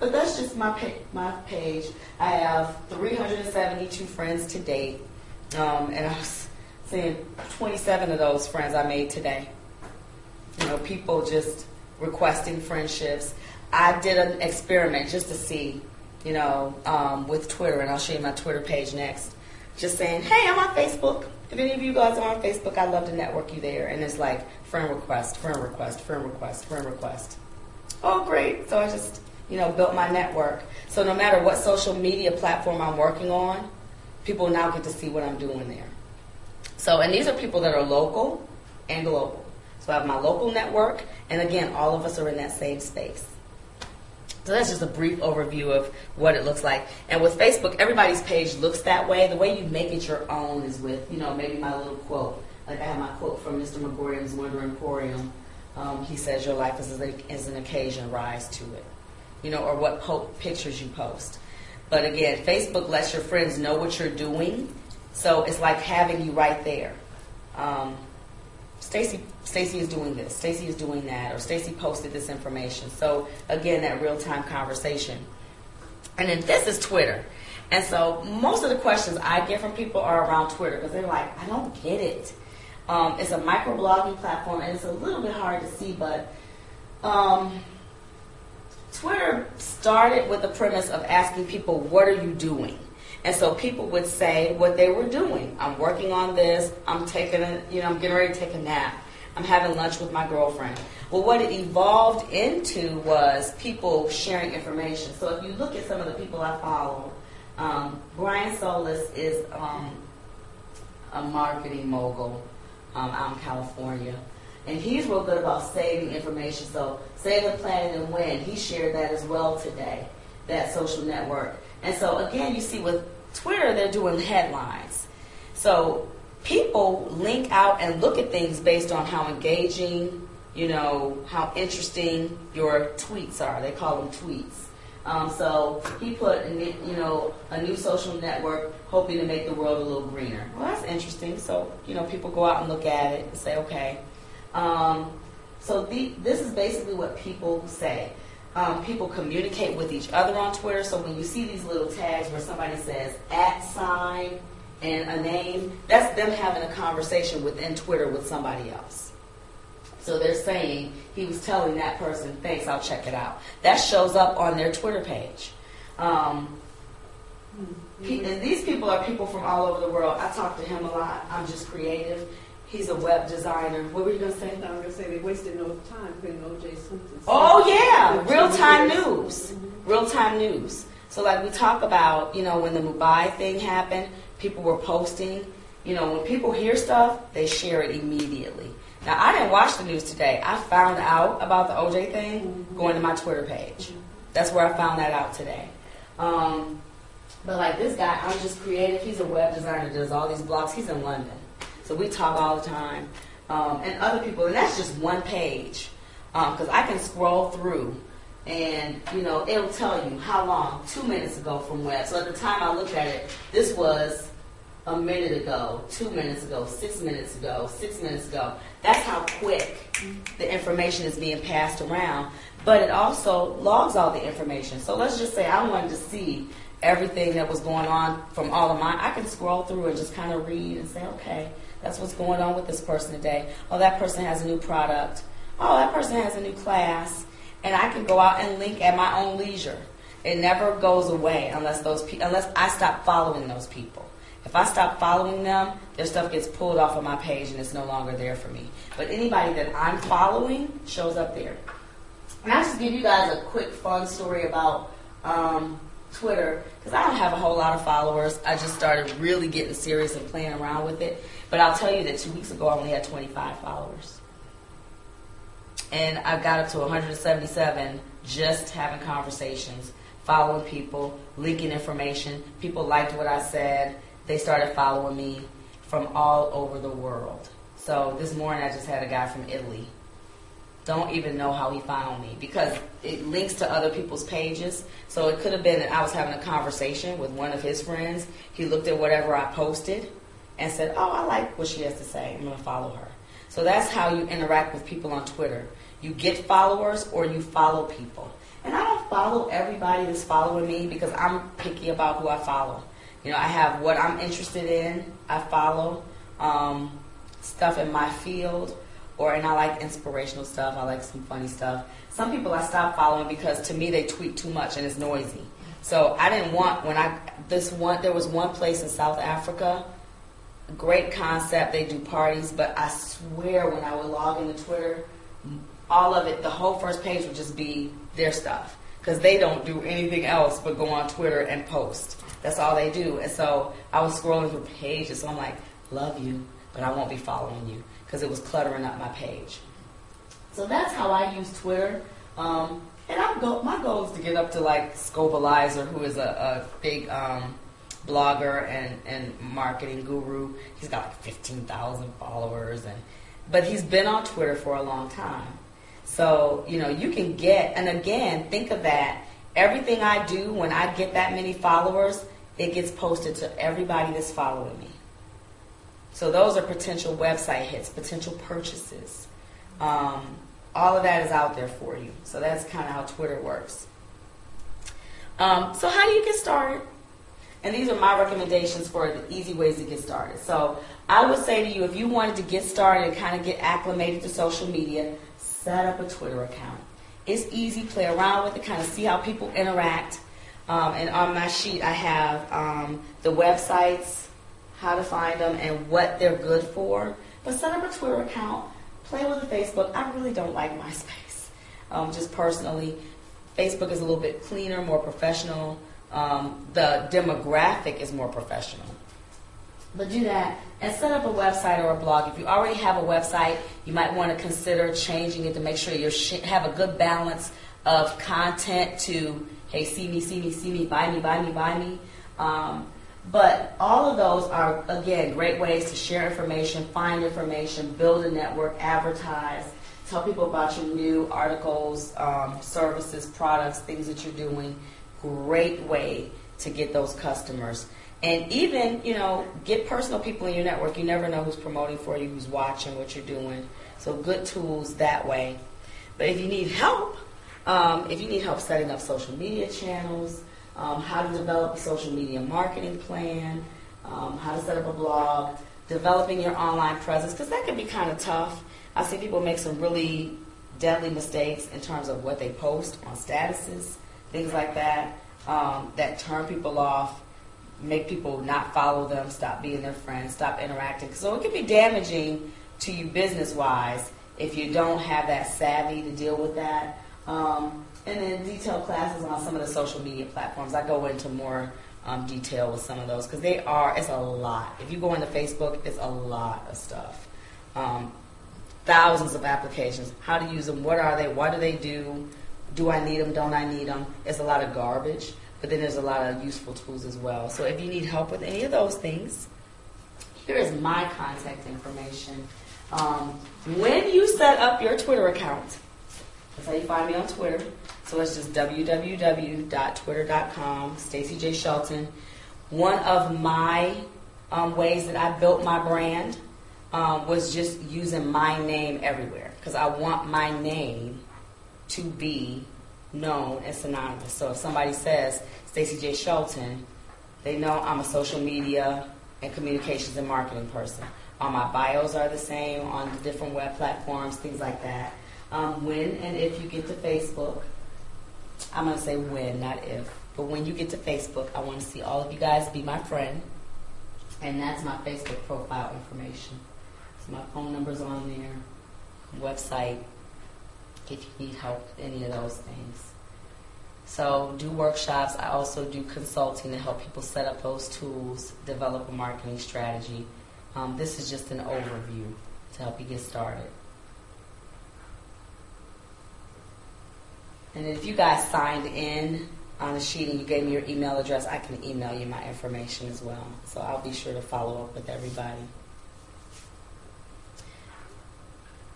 that's just my page. I have 372 friends to date, and I was saying 27 of those friends I made today. People just requesting friendships. I did an experiment just to see, with Twitter, and I'll show you my Twitter page next. Just saying, hey, I'm on Facebook. If any of you guys are on Facebook, I'd love to network you there. And it's like friend request, friend request, friend request, friend request. Oh, great. So I just, built my network. So no matter what social media platform I'm working on, people now get to see what I'm doing there. So, and these are people that are local and global. So I have my local network, and again, all of us are in that same space. So that's just a brief overview of what it looks like. And with Facebook, everybody's page looks that way. The way you make it your own is with, maybe my little quote. Like I have my quote from Mr. McGorium's Wonder Emporium. He says, your life is an occasion, rise to it. Or what pictures you post. But again, Facebook lets your friends know what you're doing. So it's like having you right there. Stacy is doing this, Stacy is doing that, or Stacy posted this information. So again, that real-time conversation. And then this is Twitter. And so most of the questions I get from people are around Twitter because they're like, I don't get it. It's a microblogging platform, and it's a little bit hard to see, but Twitter started with the premise of asking people, what are you doing? And so people would say what they were doing. I'm working on this. I'm getting ready to take a nap. I'm having lunch with my girlfriend. Well, what it evolved into was people sharing information. So if you look at some of the people I follow, Brian Solis is a marketing mogul out in California. And he's real good about saving information. So Save the Planet and Win, he shared that as well today, that social network. And so, again, you see with Twitter, they're doing headlines. So people link out and look at things based on how engaging, how interesting your tweets are. They call them tweets. So he put, a new social network hoping to make the world a little greener. Well, that's interesting. So, people go out and look at it and say, okay. This is basically what people say. People communicate with each other on Twitter. So when you see these little tags where somebody says @ and a name, that's them having a conversation within Twitter with somebody else. So they're saying, he was telling that person, thanks, I'll check it out. That shows up on their Twitter page. And these people are people from all over the world. I talk to him a lot. I'm just creative. He's a web designer. What were you going to say? I was going to say they wasted no time putting O.J. Simpson. Oh, yeah. Real-time news. Real-time news. So, like we talk about, when the Mumbai thing happened, people were posting. When people hear stuff, they share it immediately. Now, I didn't watch the news today. I found out about the O.J. thing going to my Twitter page. That's where I found that out today. But, like this guy, I'm just creative. He's a web designer, does all these blogs. He's in London. So we talk all the time, and other people, and that's just one page, because I can scroll through, and it'll tell you how long, 2 minutes ago from when. So at the time I looked at it, this was a minute ago, 2 minutes ago, 6 minutes ago, 6 minutes ago. That's how quick the information is being passed around. But it also logs all the information. So let's just say I wanted to see everything that was going on from all of mine. I can scroll through and just kind of read and say, okay, that's what's going on with this person today. Oh, that person has a new product. Oh, that person has a new class. And I can go out and link at my own leisure. It never goes away unless I stop following those people. If I stop following them, their stuff gets pulled off of my page and it's no longer there for me. But anybody that I'm following shows up there. And I'll just give you guys a quick fun story about Twitter, because I don't have a whole lot of followers. I just started really getting serious and playing around with it. But I'll tell you that 2 weeks ago I only had 25 followers. And I got up to 177 just having conversations, following people, linking information. People liked what I said. They started following me from all over the world. So this morning I just had a guy from Italy. Don't even know how he found me because it links to other people's pages. So it could have been that I was having a conversation with one of his friends. He looked at whatever I posted and said, oh, I like what she has to say. I'm going to follow her. So that's how you interact with people on Twitter. You get followers or you follow people. And I don't follow everybody that's following me because I'm picky about who I follow. You know, I have what I'm interested in. I follow stuff in my field. And I like inspirational stuff. I like some funny stuff. Some people I stopped following because to me they tweet too much and it's noisy. So I didn't want, there was one place in South Africa, great concept, they do parties, but I swear when I would log into Twitter, all of it, the whole first page would just be their stuff. Because they don't do anything else but go on Twitter and post. That's all they do. And so I was scrolling through pages, so I'm like, love you, but I won't be following you. Because it was cluttering up my page. So that's how I use Twitter. And my goal is to get up to like Scobalizer, who is a big blogger and marketing guru. He's got like 15,000 followers. But he's been on Twitter for a long time. So, you know, you can get, and again, think of that. Everything I do, when I get that many followers, it gets posted to everybody that's following me. So those are potential website hits, potential purchases. All of that is out there for you. So that's kind of how Twitter works. So how do you get started? And these are my recommendations for the easy ways to get started. So I would say to you, if you wanted to get started and kind of get acclimated to social media, set up a Twitter account. It's easy, play around with it, kind of see how people interact. And on my sheet I have the websites, how to find them, and what they're good for. But set up a Twitter account, play with the Facebook. I really don't like MySpace. Just personally, Facebook is a little bit cleaner, more professional. The demographic is more professional. But do that and set up a website or a blog. If you already have a website, you might want to consider changing it to make sure you have a good balance of content to, hey, see me, buy me. But all of those are, again, great ways to share information, find information, build a network, advertise, tell people about your new articles, services, products, things that you're doing. Great way to get those customers. And even, you know, get personal people in your network. You never know who's promoting for you, who's watching what you're doing. So good tools that way. But if you need help setting up social media channels, how to develop a social media marketing plan, how to set up a blog, developing your online presence, because that can be kind of tough. I see people make some really deadly mistakes in terms of what they post on statuses, things like that, that turn people off, make people not follow them, stop being their friends, stop interacting. So it can be damaging to you business-wise if you don't have that savvy to deal with that. And then detailed classes on some of the social media platforms. I go into more detail with some of those because it's a lot. If you go into Facebook, it's a lot of stuff. Thousands of applications. How to use them, what are they, what do they do, do I need them, don't I need them? It's a lot of garbage, but then there's a lot of useful tools as well. So if you need help with any of those things, here is my contact information. When you set up your Twitter account, that's how you find me on Twitter. So it's just www.twitter.com, Stacey J. Shelton. One of my ways that I built my brand was just using my name everywhere, because I want my name to be known as synonymous. So if somebody says Stacey J. Shelton, they know I'm a social media and communications and marketing person. All my bios are the same on the different web platforms, things like that. When and if you get to Facebook, I'm going to say when, not if, but when you get to Facebook, I want to see all of you guys be my friend, and that's my Facebook profile information. So my phone number's on there, website, if you need help with any of those things. So do workshops. I also do consulting to help people set up those tools, develop a marketing strategy. This is just an overview to help you get started. And if you guys signed in on the sheet and you gave me your email address, I can email you my information as well. So I'll be sure to follow up with everybody.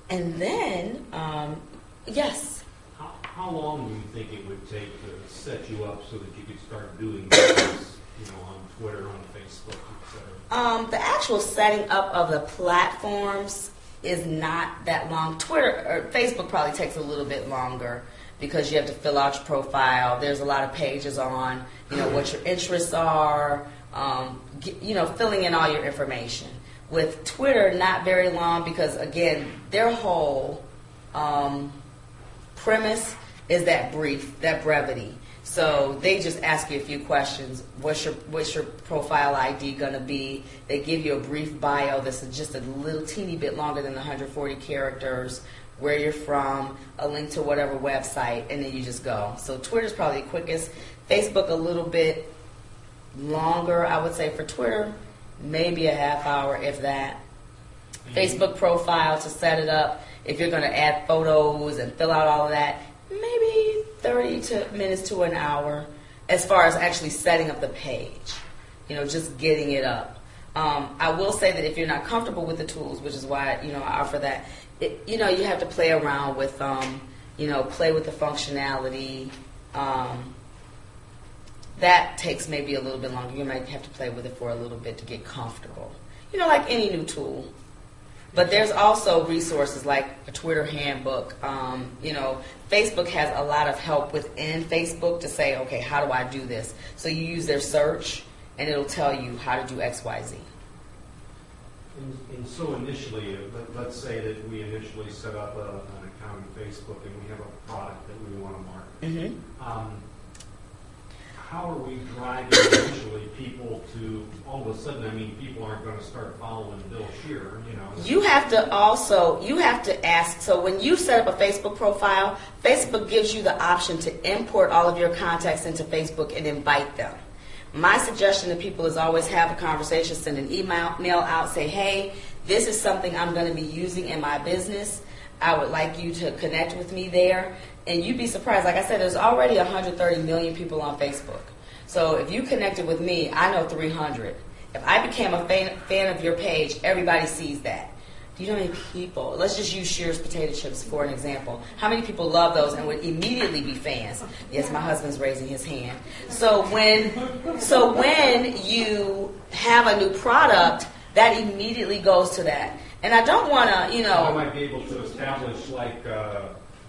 And then, yes? How long do you think it would take to set you up so that you could start doing this, on Twitter, on Facebook, etc.? The actual setting up of the platforms is not that long. Twitter or Facebook probably takes a little bit longer because you have to fill out your profile. There's a lot of pages on, what your interests are, filling in all your information. With Twitter, not very long because, again, their whole premise is that brevity. So they just ask you a few questions. What's your profile ID going to be? They give you a brief bio that's just a little teeny bit longer than 140 characters, where you're from, a link to whatever website, and then you just go. So Twitter's probably the quickest. Facebook a little bit longer, I would say, for Twitter, maybe a half hour, if that. Facebook profile to set it up, if you're going to add photos and fill out all of that, maybe 30 minutes to an hour as far as actually setting up the page, just getting it up. I will say that if you're not comfortable with the tools, which is why, I offer that, you have to play around with, play with the functionality. That takes maybe a little bit longer. You might have to play with it for a little bit to get comfortable. Like any new tool. But there's also resources like a Twitter handbook. Facebook has a lot of help within Facebook to say, okay, how do I do this? So you use their search, and it'll tell you how to do X, Y, Z. And so initially, let's say that we initially set up an account on Facebook and we have a product that we want to market. Mm-hmm. How are we driving initially people to, all of a sudden, people aren't going to start following Bill Shear, You have to ask, so when you set up a Facebook profile, Facebook gives you the option to import all of your contacts into Facebook and invite them. My suggestion to people is always have a conversation, send an email out, say, hey, this is something I'm going to be using in my business. I would like you to connect with me there. And you'd be surprised. Like I said, there's already 130 million people on Facebook. So if you connected with me, I know 300. If I became a fan of your page, everybody sees that. Do you know how many people? Let's just use Shear's potato chips for an example. How many people love those and would immediately be fans? Yes, my husband's raising his hand. So when you have a new product, that immediately goes to that. And I don't want to, I might be able to establish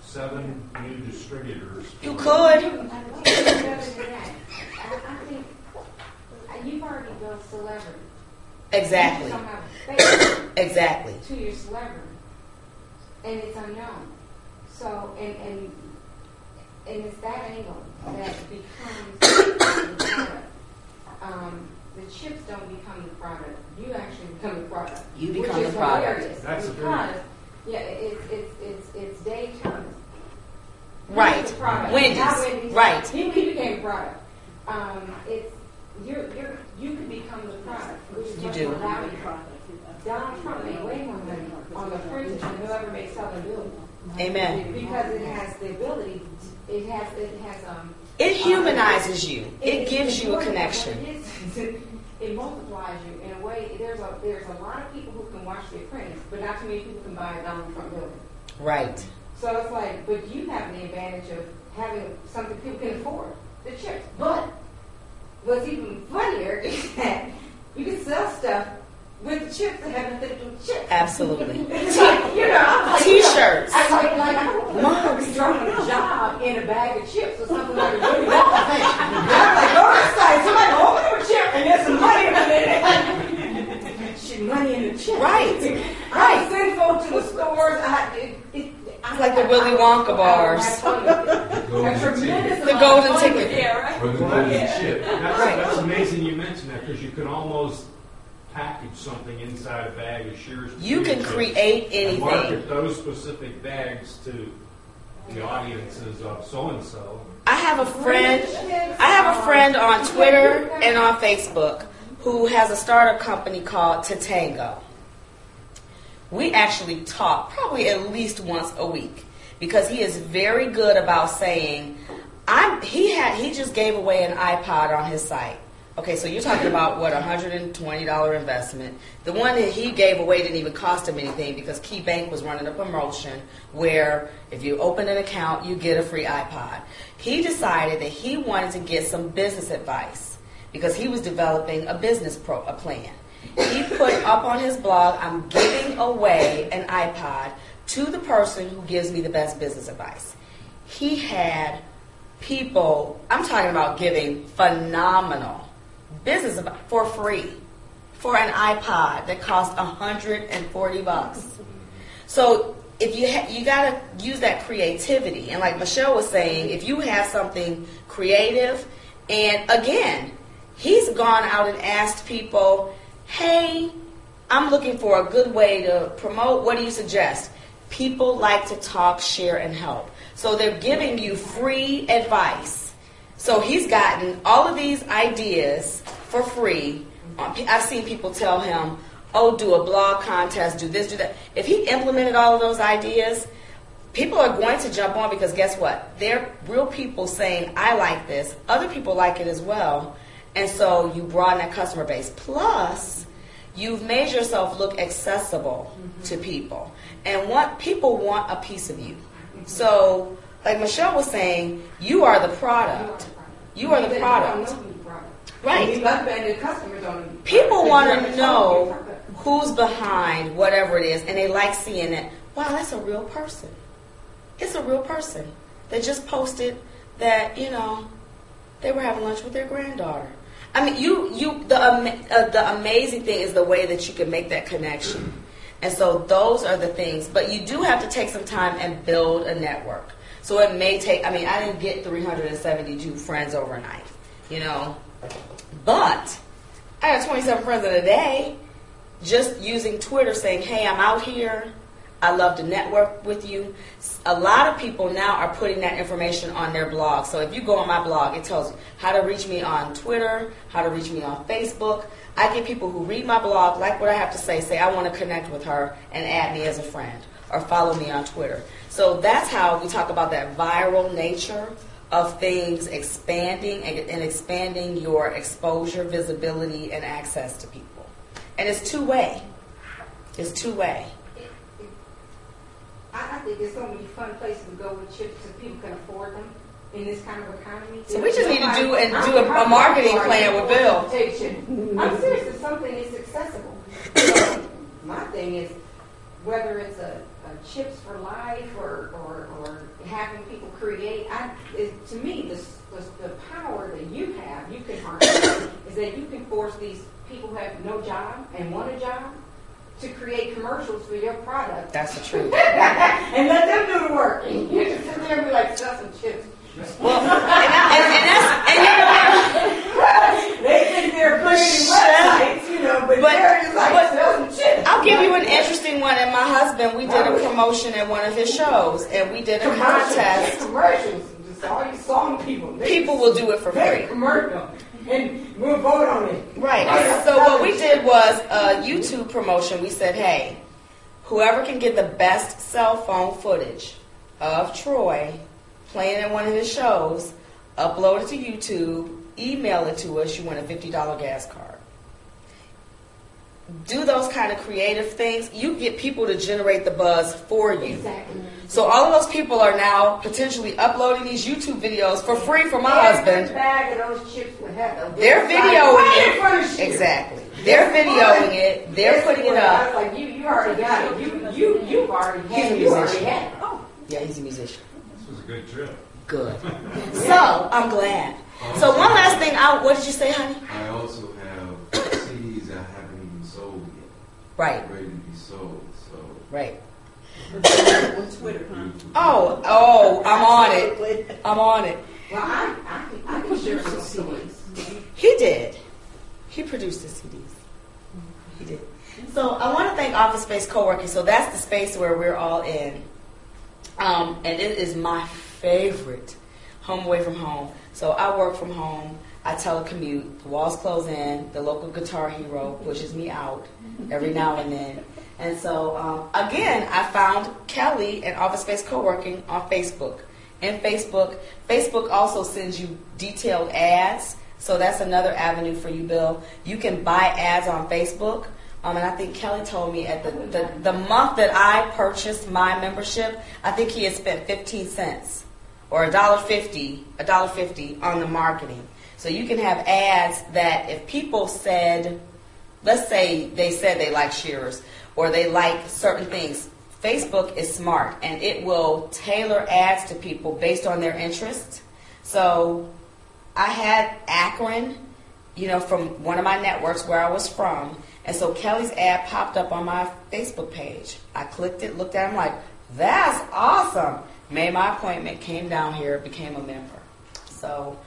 7 new distributors. You could. I think you've already built celebrity. Exactly. You have face Exactly. to your celebrity, and it's unknown. So, and it's that angle that becomes the product. The chips don't become the product. You actually become the product. You become the product. Hilarious. That's because it's Dave Thomas. Right. The product. Wendy's. Right. He became a product. You could become the product. Which is You much do. more valuable. Donald Trump made way more money on the fringes than whoever makes something do. Amen. Because it has the ability. It has. It humanizes you. It gives you a connection. It multiplies you in a way. There's a lot of people who can watch the apprentice, but not too many people can buy a Donald Trump building. Right. So it's like, but you have the advantage of having something people can afford, the chips. But what's even funnier is that you can sell stuff Absolutely. It's like, you know, I'm like, T-shirts. I'm like I don't want to be throwing a job in a bag of chips or something like a really awful thing. I'm like, go to the site, somebody open up a chip and there's some money in it. Shit, money in the chip. Right. I send folks to the stores. It's like the Willy Wonka bars. The golden ticket. Yeah, right. Or the golden chip. That's amazing you mentioned that, because you can almost package something inside a bag of shears. You can create and market anything. those specific bags to the audiences of so and so. I have a friend on Twitter and on Facebook who has a startup company called Tatango. We actually talk probably at least once a week because he is very good about saying, he just gave away an iPod on his site. Okay, so you're talking about what, $120 investment. The one that he gave away didn't even cost him anything because Key Bank was running a promotion where if you open an account, you get a free iPod. He decided that he wanted to get some business advice because he was developing a business plan. He put up on his blog, I'm giving away an iPod to the person who gives me the best business advice. He had people, I'm talking about giving phenomenal business advice for free for an iPod that cost $140. So if you got to use that creativity. And like Michelle was saying, if you have something creative, and again, he's gone out and asked people, hey, I'm looking for a good way to promote. What do you suggest? People like to talk, share, and help. So they're giving you free advice. So he's gotten all of these ideas for free. I've seen people tell him, oh, do a blog contest, do this, do that. If he implemented all of those ideas, people are going to jump on because guess what? They're real people saying, I like this. Other people like it as well. And so you broaden that customer base. Plus, you've made yourself look accessible to people. And people want a piece of you. So, like Michelle was saying, you are the product. You are the product. Right. People want to know who's behind whatever it is, and they like seeing it. Wow, that's a real person. It's a real person. They just posted that, they were having lunch with their granddaughter. I mean, the amazing thing is the way that you can make that connection. And so those are the things. But you do have to take some time and build a network. So it may take, I didn't get 372 friends overnight, But I got 27 friends in a day just using Twitter saying, hey, I'm out here. I love to network with you. A lot of people now are putting that information on their blog. So if you go on my blog, it tells you how to reach me on Twitter, how to reach me on Facebook. I get people who read my blog, like what I have to say I want to connect with her and add me as a friend or follow me on Twitter. So that's how we talk about that viral nature of things expanding and expanding your exposure, visibility, and access to people. And it's two-way. It's two-way. I think there's so many fun places to go with chips if people can afford them in this kind of economy. So we just need to do a marketing plan with Bill. I'm serious. It's something that's accessible. So my thing is whether it's a chips for life or having people create. To me, the power that you have, you can harness, is that you can force these people who have no job and want a job to create commercials for your product. That's the truth. And let them do the work. You just sit there and be like, sell some chips. Well, and they think they're creating websites, but they're just like, sell some chips. I'll give you an interesting one. And my husband, we did a promotion at one of his shows, and we did a contest. Commercials. Just all you song people. People will do it for free. Commercial. And we'll vote on it. Right. So what we did was a YouTube promotion. We said, hey, whoever can get the best cell phone footage of Troy playing at one of his shows, upload it to YouTube, email it to us, you win a $50 gas card. do those kind of creative things, you get people to generate the buzz for you. Exactly. So all of those people are now potentially uploading these YouTube videos for free for my husband. Bag of those chips would have They're videoing it. Exactly. They're videoing it. They're putting it up. Like you already got it. You've already had it. You already had it. Oh. Yeah, he's a musician. This was a good trip. Good. So I'm glad. So one last thing. What did you say, honey? I also have CDs that haven't even sold yet. Right. Ready to be sold. So. Right. On Twitter, huh? Oh, I'm on it. I'm on it. Well, I can share some CDs. He did. He produced the CDs. He did. So I want to thank Office Space Coworking. So that's the space where we're all in. And it is my favorite, home away from home. So I work from home. I telecommute. The walls close in. The local Guitar Hero pushes me out every now and then. And so, again, I found Kelly and Office Space Coworking on Facebook. And Facebook also sends you detailed ads. So that's another avenue for you, Bill. You can buy ads on Facebook. And I think Kelly told me at the month that I purchased my membership, I think he had spent 15 cents or $1.50 on the marketing. So you can have ads that if people said, let's say they said they like shears or they like certain things, Facebook is smart and it will tailor ads to people based on their interests. So I had Akron, from one of my networks where I was from. And so Kelly's ad popped up on my Facebook page. I clicked it, looked at it, I'm like, that's awesome. Made my appointment, came down here, became a member. So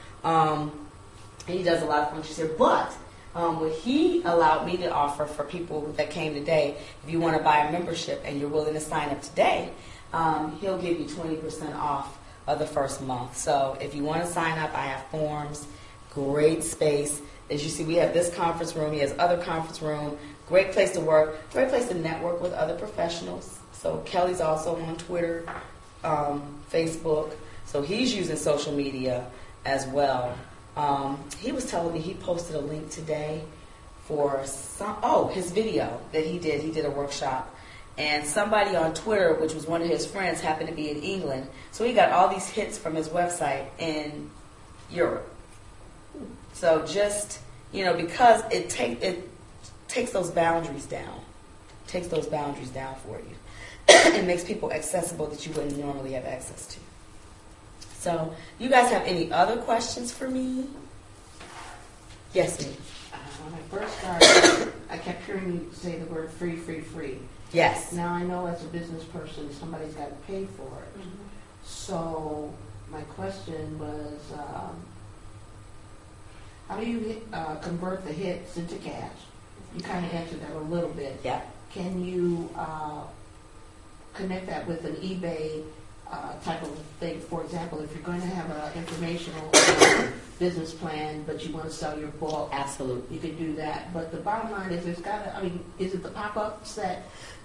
he does a lot of functions here. But what he allowed me to offer for people that came today, if you want to buy a membership and you're willing to sign up today, he'll give you 20% off of the first month. So if you want to sign up, I have forms, great space. As you see, we have this conference room. He has other conference room. Great place to work. Great place to network with other professionals. So Kelly's also on Twitter, Facebook. So he's using social media as well. He was telling me he posted a link today for his video that he did. He did a workshop. And somebody on Twitter, which was one of his friends, happened to be in England. So he got all these hits from his website in Europe. So just, because it takes those boundaries down. Takes those boundaries down for you. It makes people accessible that you wouldn't normally have access to. So, you guys have any other questions for me? Yes, me. When I first started, I kept hearing you say the word free, free, free. Yes. Now I know as a business person, somebody's got to pay for it. Mm-hmm. So, my question was, how do you convert the hits into cash? You kind of answered that a little bit. Yeah. Can you connect that with an eBay type of thing? For example, if you're going to have an informational business plan, but you want to sell your book, absolutely, you could do that. But the bottom line is, is it the pop-ups that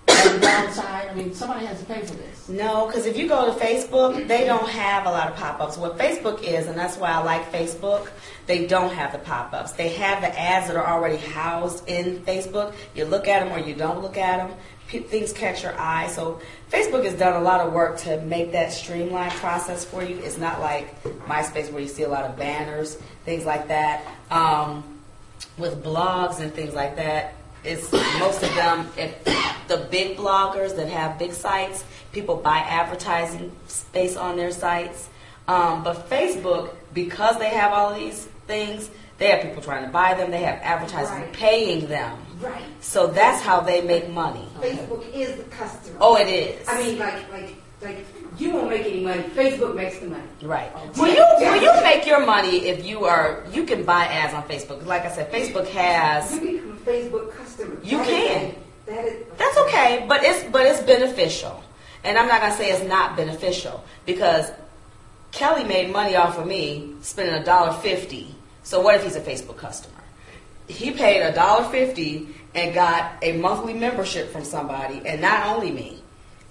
are the downside? Somebody has to pay for this. No, because if you go to Facebook, they don't have a lot of pop-ups. What Facebook is, and that's why I like Facebook, they don't have the pop-ups. They have the ads that are already housed in Facebook. You look at them or you don't look at them. Things catch your eye. So Facebook has done a lot of work to make that streamlined process for you. It's not like MySpace where you see a lot of banners, things like that. With blogs and things like that, it's most of them, the big bloggers that have big sites, people buy advertising space on their sites. But Facebook, because they have all of these things, they have people trying to buy them. They have advertising paying them. Right. So that's how they make money. Facebook is the customer. Oh, it is. Like you won't make any money. Facebook makes the money. Right. Will you make your money if you can buy ads on Facebook? Like I said, Facebook has. You become a Facebook customer. You can. That's okay, but it's beneficial. And I'm not gonna say it's not beneficial because Kelly made money off of me spending $1.50. So what if he's a Facebook customer? He paid $1.50 and got a monthly membership from somebody, and not only me.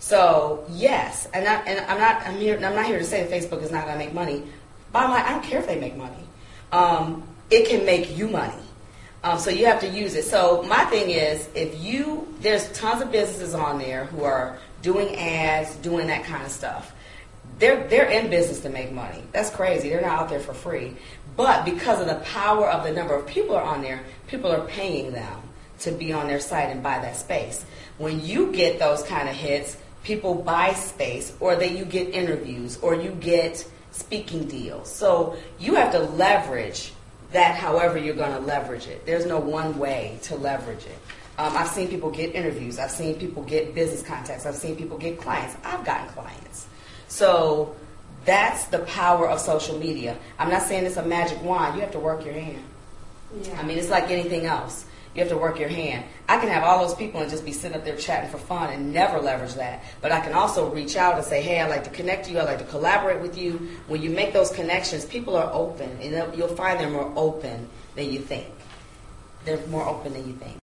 So yes, I'm not here to say that Facebook is not going to make money. Bottom line, I don't care if they make money. It can make you money. So you have to use it. So my thing is, there's tons of businesses on there who are doing ads, doing that kind of stuff. They're in business to make money. That's crazy. They're not out there for free. But because of the power of the number of people are on there, people are paying them to be on their site and buy that space. When you get those kind of hits, people buy space, or you get interviews, or you get speaking deals. So you have to leverage that however you're going to leverage it. There's no one way to leverage it. I've seen people get interviews. I've seen people get business contacts. I've seen people get clients. I've gotten clients. So that's the power of social media. I'm not saying it's a magic wand. You have to work your hand. Yeah. I mean, it's like anything else. You have to work your hand. I can have all those people and just be sitting up there chatting for fun and never leverage that. But I can also reach out and say, hey, I'd like to connect to you. I'd like to collaborate with you. When you make those connections, people are open. And you'll find they're more open than you think. They're more open than you think.